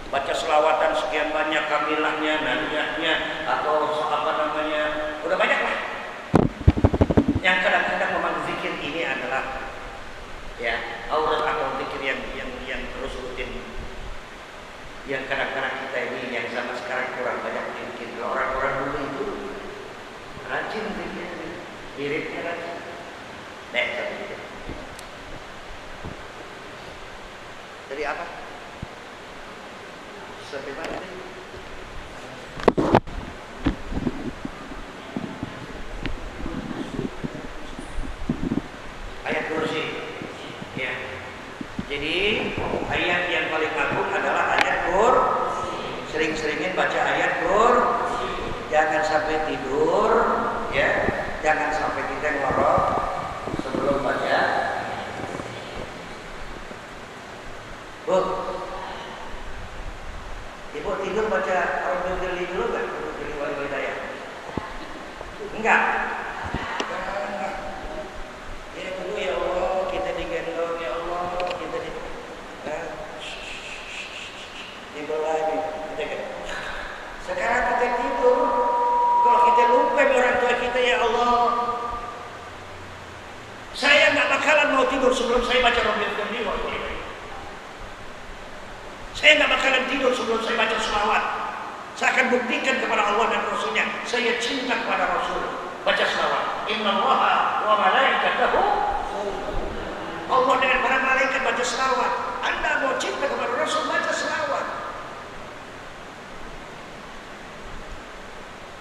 Speaker 2: baca selawatan sekian banyak, kamilahnya, naniyahnya, atau apa namanya, udah banyak lah. Yang kadang-kadang memang zikir ini adalah ya aurat atau zikir yang terus rutin. Yang kadang-kadang kita ini yang sama sekarang kurang banyak zikir. Orang-orang dulu itu rajin zikirnya, iritnya rajin. Dari apa? Sampai mana nih? Ayat kursi. Ya. Jadi ayat yang paling agung adalah ayat kursi. Sering-seringin baca ayat kursi. Jangan sampai tidur, ya. Jangan sampai kita ngorok sebelum baca. Bu, Ibu tidur baca Rabbil dulu nggak? Rabbil wali hidayah? Enggak. Ya dulu ya Allah kita digendong, ya Allah kita di lagi. Sekarang kita tidur, kalau kita lupa orang tua kita, ya Allah, saya nggak bakalan mau tidur sebelum saya baca Rabbil wali hidayah. Saya nggak bakalan tidur sebelum saya baca selawat. Saya akan buktikan kepada Allah dan Rasulnya, saya cinta kepada Rasul. Baca selawat. Innallaha wa malaikatahu. Allah dengan para malaikat baca selawat. Anda mau cinta kepada Rasul, baca selawat.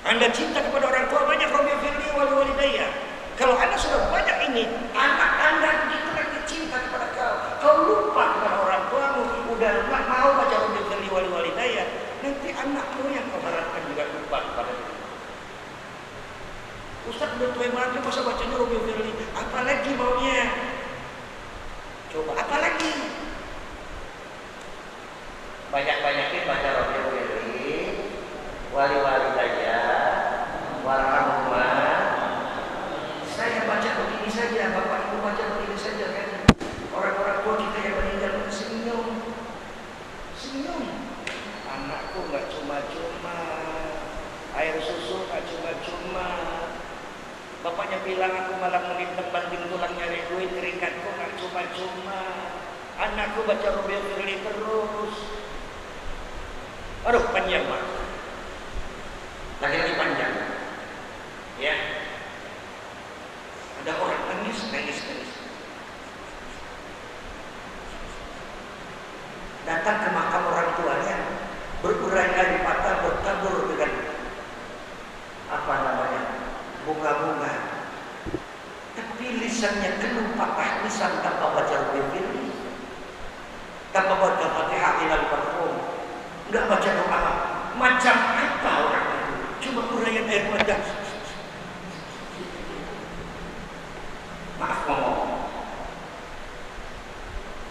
Speaker 2: Anda cinta kepada orang tua, banyak Rabbil firli wal walidayya. Kalau Anda sudah banyak ini, anak Anda begitu lagi cinta kepada kau. Kau lupa kepada orang tuamu, udah nggak mau baca Rabbil firli wal walidayya, nanti anakmu yang kau harapkan juga lupa kepada dia. Ustaz udah tua banget, masa bacanya Rabbil firli? Apalagi maunya? Coba apalagi? Banyak-banyakin baca Rabbil firli wal walidayya warahmah. Saya baca begini saja, Bapak Ibu baca begini saja kan. Orang-orang tua kita yang meninggal itu senyum. Anakku nggak cuma-cuma air cuma. Bapaknya bilang aku malah melintang banting tulang nyari duit, keringatku nggak cuma-cuma. Anakku baca Rabbil Firli terus. Aduh panjang Pak. Lagi panjang. Ya. Ada orang nangis. Datang ke makam orang tuanya, berurai air mata bertabur dengan apa namanya, bunga-bunga. Tapi lisannya keluh patah lisan tanpa baca Rabbil Firli, tanpa baca Fatihah ilal marhum, enggak baca doa. Macam apa orang itu? Cuma uraian air mata. Maaf ngomong.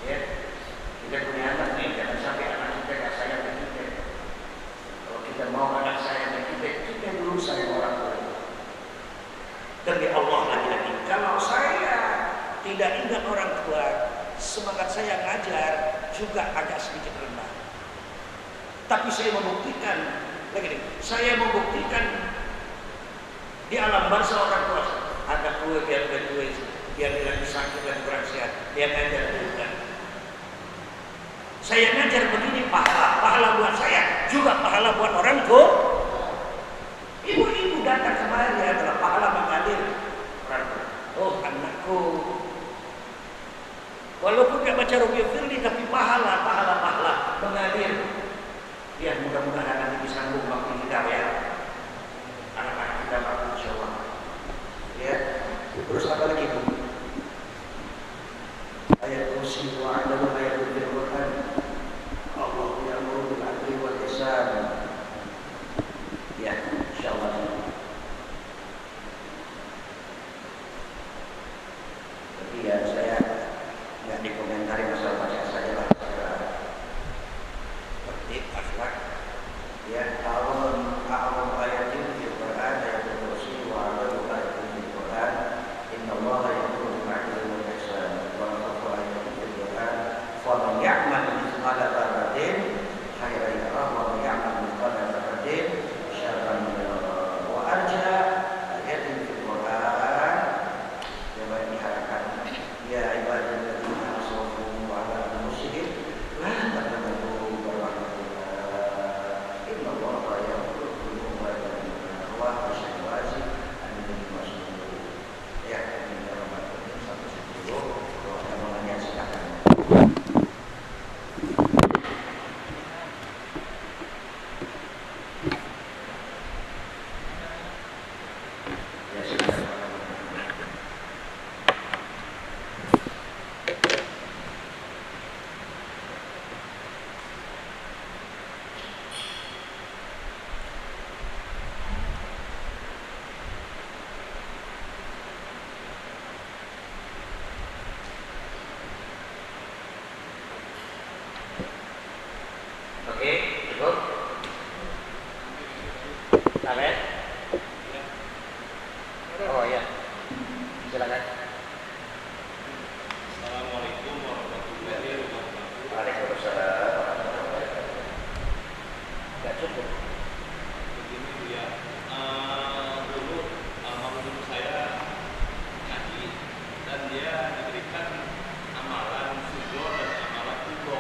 Speaker 2: Ya, kita punya anak nih, jangan sampai anak kita nggak sayang ke kita. Kalau kita mau anak sayang ke kita dulu sayang orang tua. Demi Allah lagi-lagi, kalau saya tidak ingat orang tua, semangat saya ngajar juga agak sedikit rendah. Tapi saya membuktikan, saya membuktikan di alam barzah orang tua. Anak gue biar dia lagi sakit dan kurang sehat, dia ngajar juga. Saya ngajar begini pahala buat saya, juga pahala buat orang tua. Ibu-ibu datang kemari adalah pahala mengalir. Oh anakku, walaupun gak baca Rabbil Firli tapi pahala mengalir. Ya mudah-mudahan nanti disambung waktu kita ya. Anak-anak kita mampu insyaallah. Ya, terus apa lagi Bu? Ayat kursi wa adalah ayat Al-Quran. Allah ya'muru bil 'adli wal ihsan. Ya, insyaallah. Tapi ya saya nggak dikomentari masalah baca saja lah. Tertib, akhlak. Ya, kalau ayat ini di Quran ayat kursi wa adalah ayat di Quran. Inna Allah ya'muru bil 'adli wal ihsan. Wa ayat di Quran. Fa man ya'mal mithqala dzarratin khairan yarah wa man ya'mal mithqala dzarratin syarran yarah. Wa arja ayat di Quran yang diharapkan ya ibadalladzina asrafu 'ala anfusihim la taqnatu min rahmatillah. Inna Allaha yaghfiru dzunuba jami'an wa huwa al-ghafurur rahim. Ya, ini Ramadan 110. Kalau ada mau nanya silakan. Ya silakan. Oke, cukup. Amin. Oh ya, silakan.
Speaker 4: Assalamualaikum warahmatullahi wabarakatuh.
Speaker 2: Waalaikumsalam warahmatullahi wabarakatuh. Nggak cukup.
Speaker 4: Begini Bu ya, dulu almarhum saya ngaji dan dia diberikan amalan sugro dan amalan kubro.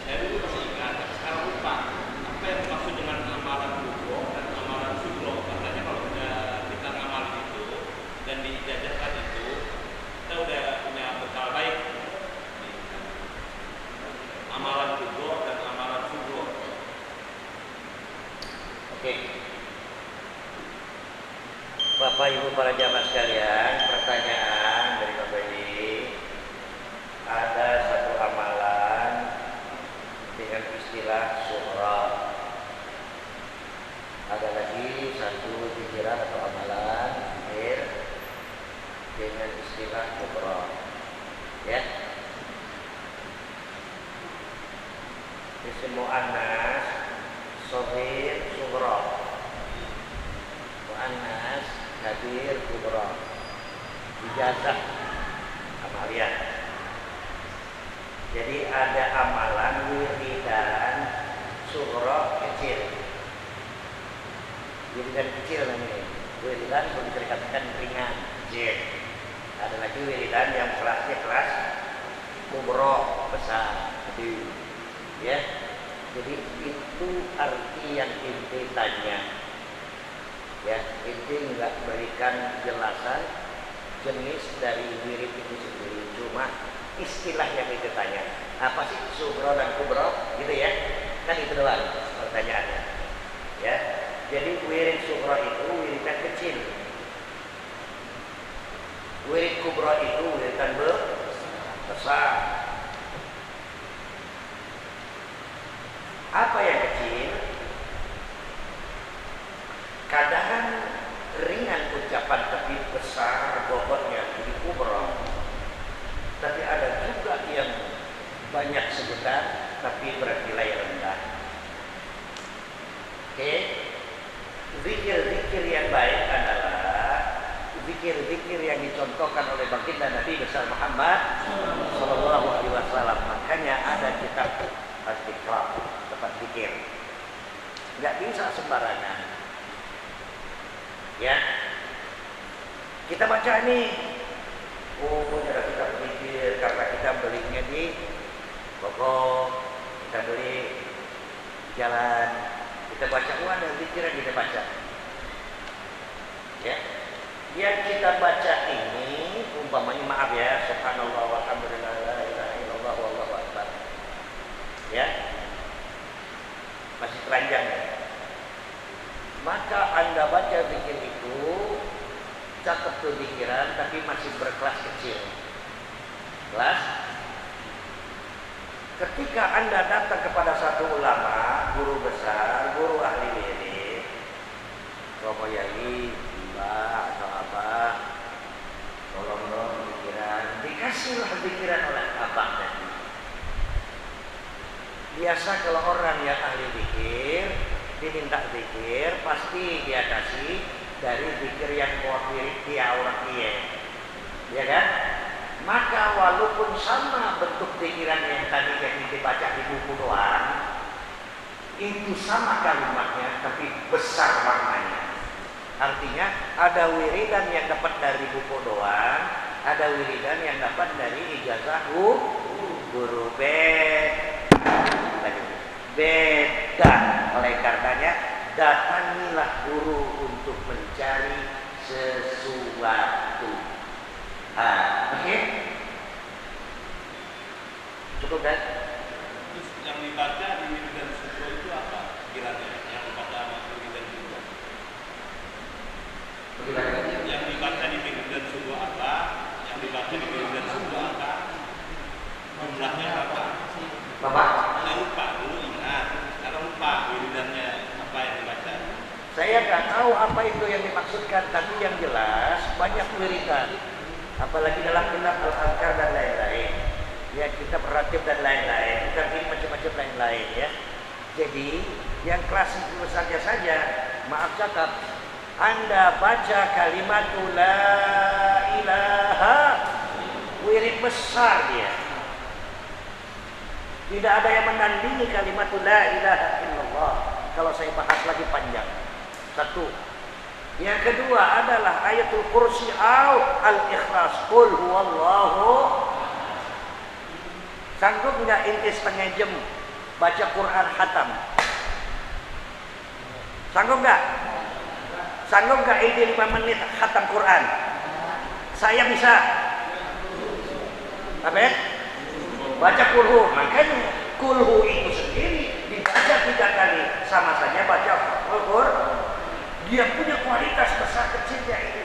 Speaker 4: Saya dulu masih ingat, tapi sekarang lupa apa yang dimaksud dengan amalan kubro dan amalan sugro. Katanya kalau kita ngamal itu dan dijajahkan itu, kita udah punya bekal baik. Amalan kubro dan amalan sugro.
Speaker 2: Oke. Bapak Ibu para jamaah sekalian, pertanyaan dari Bapak ini, ada satu amalan dengan istilah sughra. Ada lagi satu pikiran atau amalan akhir dengan istilah kubra. Ya. Isim muannas shaghir sughra. Muannas kabir kubra. Ijazah amalia. Jadi ada amalan wiridan sughra kecil. Wiridan kecil namanya. Wiridan boleh dikatakan ringan, kecil. Ada lagi wiridan yang kelasnya kelas kubro, besar, gede. Ya. Jadi itu arti yang inti tanya. Ya, inti enggak berikan jelasan jenis dari wirid itu sendiri, cuma istilah yang itu tanya. Apa sih sugro dan kubro? Gitu ya. Kan itu doang pertanyaannya. Ya. Jadi wirid sugro itu wiridan kecil. Wirid kubro itu wiridan besar. Apa yang kecil? Kadang ringan ucapan tapi besar bobotnya jadi kubro. Tapi ada juga yang banyak sebutan tapi bernilai rendah. Oke. Zikir-zikir yang baik adalah zikir-zikir yang dicontohkan oleh baginda Nabi besar Muhammad Sallallahu Alaihi Wasallam. Makanya ada kitab Istiqlal, tempat zikir. Nggak bisa sembarangan. Ya, kita baca nih. Oh, ada kitab zikir karena kita belinya di toko, kita beli jalan. Kita baca, ada zikir yang kita baca. Ya, yang kita baca ini umpamanya maaf ya, subhanallah walhamdulillah la ilaha illallah wallahu akbar. Ya, masih telanjang ya. Maka Anda baca zikir itu cakep tuh zikiran, tapi masih berkelas kecil. Kelas. Ketika Anda datang kepada satu ulama, guru besar, guru ahli wirid, Romo Yai, Mbah atau apa, tolong dong pikiran, dikasihlah pikiran oleh abang tadi. Biasa kalau orang yang ahli zikir diminta zikir, pasti dia kasih dari zikir yang mewakili dia orang dia, ya kan? Maka walaupun sama bentuk pikiran yang tadi yang dibaca di buku doang, itu sama kalimatnya tapi besar maknanya. Artinya ada wiridan yang dapat dari buku doang, ada wiridan yang dapat dari ijazah guru. Beda. Oleh karenanya datangilah guru untuk mencari sesuatu. Oke? Cukup kan?
Speaker 4: Terus yang dibaca di wiridan sugro itu apa kiranya? Yang dibaca sama wiridan sugro? Yang dibaca di wiridan sugro apa? Yang dibaca di wiridan sugro apa? Jumlahnya berapa?
Speaker 2: Bapak?
Speaker 4: Saya lupa, dulu ingat. Sekarang lupa wiridannya apa yang dibaca.
Speaker 2: Saya nggak tahu apa itu yang dimaksudkan, tapi yang jelas banyak wiridan. Apalagi dalam kitab Al-Azkar dan lain-lain. Ya, kitab Ratib dan lain-lain. Kitab ini macam-macam lain-lain ya. Jadi yang klasik itu saja, maaf cakap, Anda baca kalimat la ilaha, wirid besar dia. Tidak ada yang menandingi kalimat la ilaha illallah. Kalau saya bahas lagi panjang. Satu. Yang kedua adalah ayatul kursi al-ikhlas. Qul huwallahu. Sanggup nggak inti setengah jam baca Quran khatam? Sanggup nggak? Sanggup nggak inti 5 menit khatam Quran? Saya bisa. Apa ya? Baca kulhu. Makanya kulhu itu sendiri dibaca 3 kali, sama saja baca Quran. Dia punya kualitas besar kecilnya ini.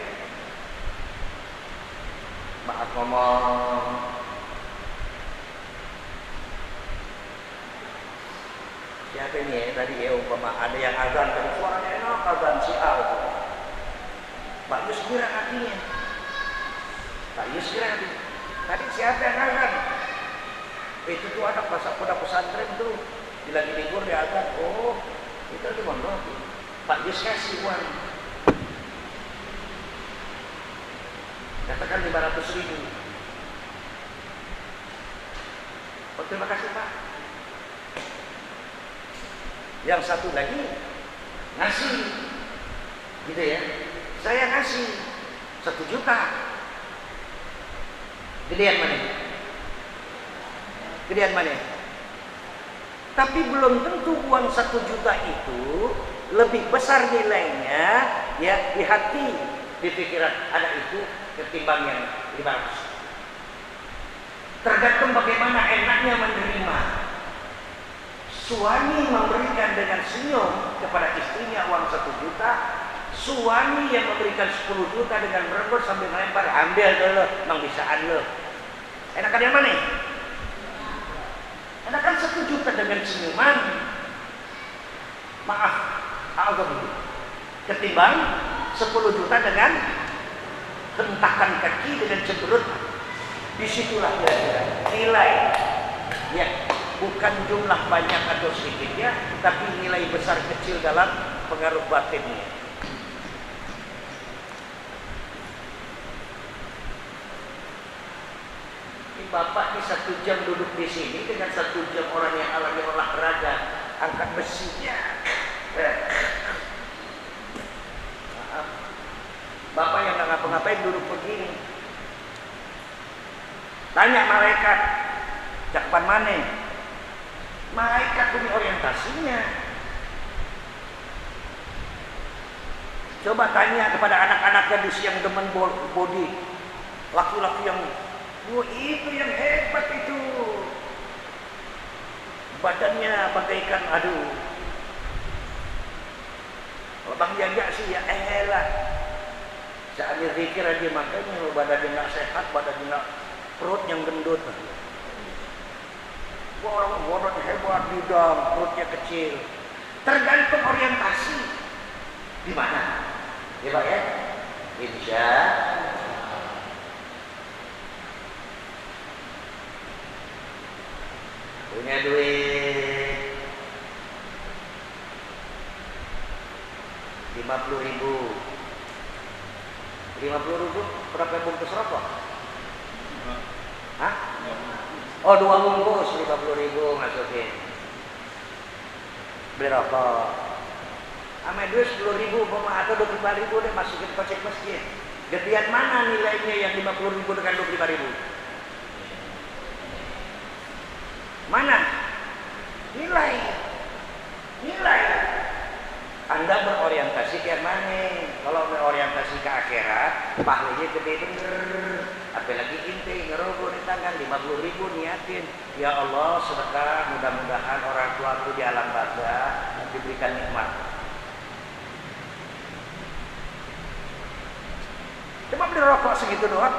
Speaker 2: Maaf ngomong. Siapa ini ya? Tadi ya umpama ada yang azan tadi suaranya enak, azan Syiah itu. Pak Yus kira hatinya. Pak Yus kira hatinya. Tadi siapa yang azan? Itu tuh ada pondok pesantren tuh. Bila lagi libur dia azan. Oh, itu di mondok. Pak Yus kasih uang. Katakan 500.000. Oh, terima kasih Pak. Yang satu lagi ngasih, gitu ya. saya ngasih 1 juta. Gedean mana? Gedean mana? Tapi belum tentu uang 1 juta itu lebih besar nilainya ya di hati, di pikiran anak itu ketimbang yang 500. Tergantung bagaimana enaknya menerima. Suami memberikan dengan senyum kepada istrinya uang 1 juta, suami yang memberikan 10 juta dengan merengut sambil melempar, ambil dulu, mang bisaan lo. Enakan yang mana? Enakan 1 juta dengan senyuman, maaf, ketimbang 10 juta dengan hentakan kaki dengan cemberut. Disitulah nilai, ya, bukan jumlah banyak atau sedikitnya, tapi nilai besar kecil dalam pengaruh batinnya. Ini bapak ini 1 jam duduk di sini dengan 1 jam orang yang alami olahraga, angkat besinya. Maaf, bapak yang nggak ngapa-ngapain duduk begini. Tanya malaikat, cakapan mana? Malaikat punya orientasinya. Coba tanya kepada anak-anak gadis yang demen body, laki-laki yang itu yang hebat itu, badannya bagaikan aduh. Kalau Bang Jajak sih ya elah, saatnya zikir aja makanya badannya nggak sehat, badannya nggak, perut yang gendut. Orang bodoh hebat, bidang, perutnya kecil. Tergantung orientasi di mana, ya Pak ya. Insya punya duit 50.000. 50.000 berapa bungkus rokok? Hah? Oh 2 bungkus 50.000 masukin. Beli rokok. Sama duit 10.000 atau 25.000 deh masukin kocek masjid. Gedean mana nilainya yang 50.000 dengan 25.000? Mana? Nilai. Anda berorientasi ke mana? Kalau berorientasi ke akhirat, pahalanya gede bener. Apalagi inti ngerogoh di tangan 50.000 niatin. Ya Allah sedekah, mudah-mudahan orang tuaku di alam barzah diberikan nikmat. Cuma beli rokok segitu doang.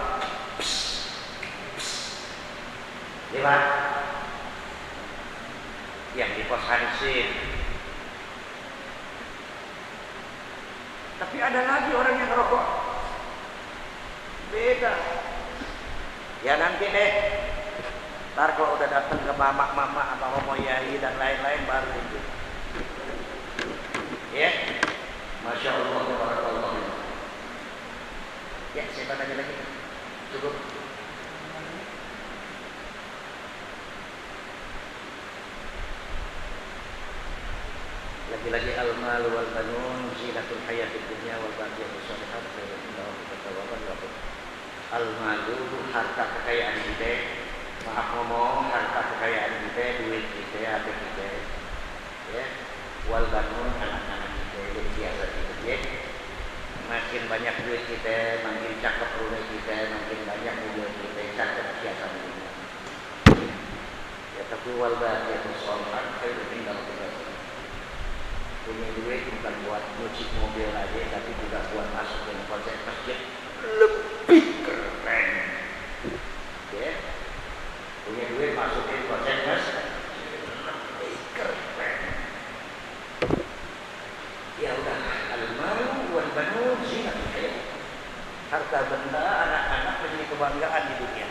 Speaker 2: Lewat yang di pos Hansip. Tapi ada lagi orang yang ngerokok beda. Ya nanti deh, ntar kalau udah datang ke mama atau Romo Yai dan lain-lain baru itu. Ya, Masya Allah, Barakallah. Ya, saya tanya lagi. Cukup. Lagi-lagi al-mal wal banun zinatul hayatid dunya wal baqiyatus shalihat khairun inda rabbika thawaban wa uqba. Al-malu harta kekayaan kita, maaf ngomong harta kekayaan kita, duit kita, hati kita, ya. Wal banun anak-anak kita, itu biasa kita, ya. Makin banyak duit kita, makin cakep rumah kita, makin banyak mobil kita, cakep biasa kita. Ya tapi wal baqiyatus shalihat khairun inda rabbika. Punya duit bukan buat nyuci mobil aja, tapi juga buat masukin konsep masjid lebih keren. Ya, punya duit masukin konsep masjid lebih keren. Ya udah, al-malu wal banun zinatul hayat. Harta benda anak-anak menjadi kebanggaan di dunia.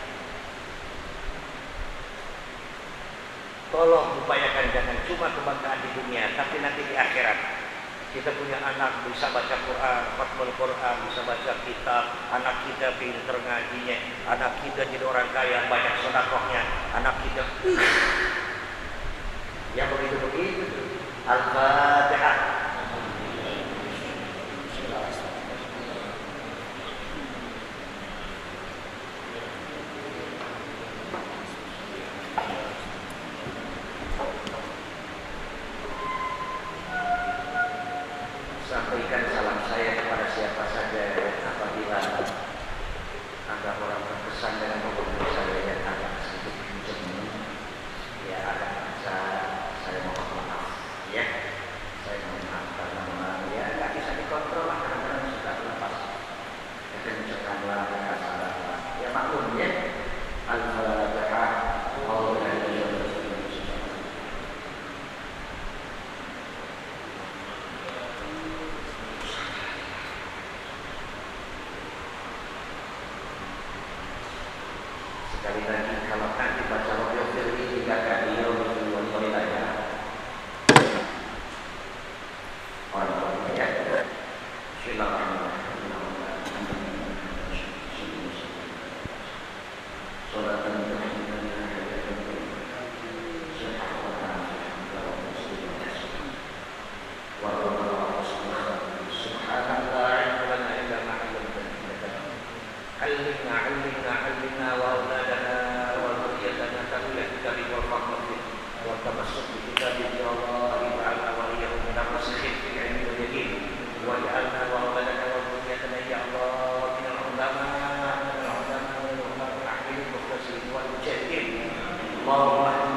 Speaker 2: Tolong upayakan jangan cuma kebanggaan di dunia, tapi nanti di akhirat. Kita punya anak bisa baca Quran, khatmul Quran, bisa baca kitab, anak kita pintar ngajinya, anak kita jadi orang kaya, banyak sedekahnya, anak kita ya begitu. Al-Fatihah. Sekali lagi kalau nanti baca Rabbil Firli 3 kali ya Rasulullah ya. Orang ya. Bismillahirrahmanirrahim. Salatan علمنا وأولادنا وذريتنا تأويل الكتاب والفهم والتمسك بكتابك يا الله اجعلنا وإياهم من الراسخين في العلم واليقين واجعلنا وأولادنا وذريتنا يا الله من العلماء والعاملين المخلصين والمجاهدين اللهم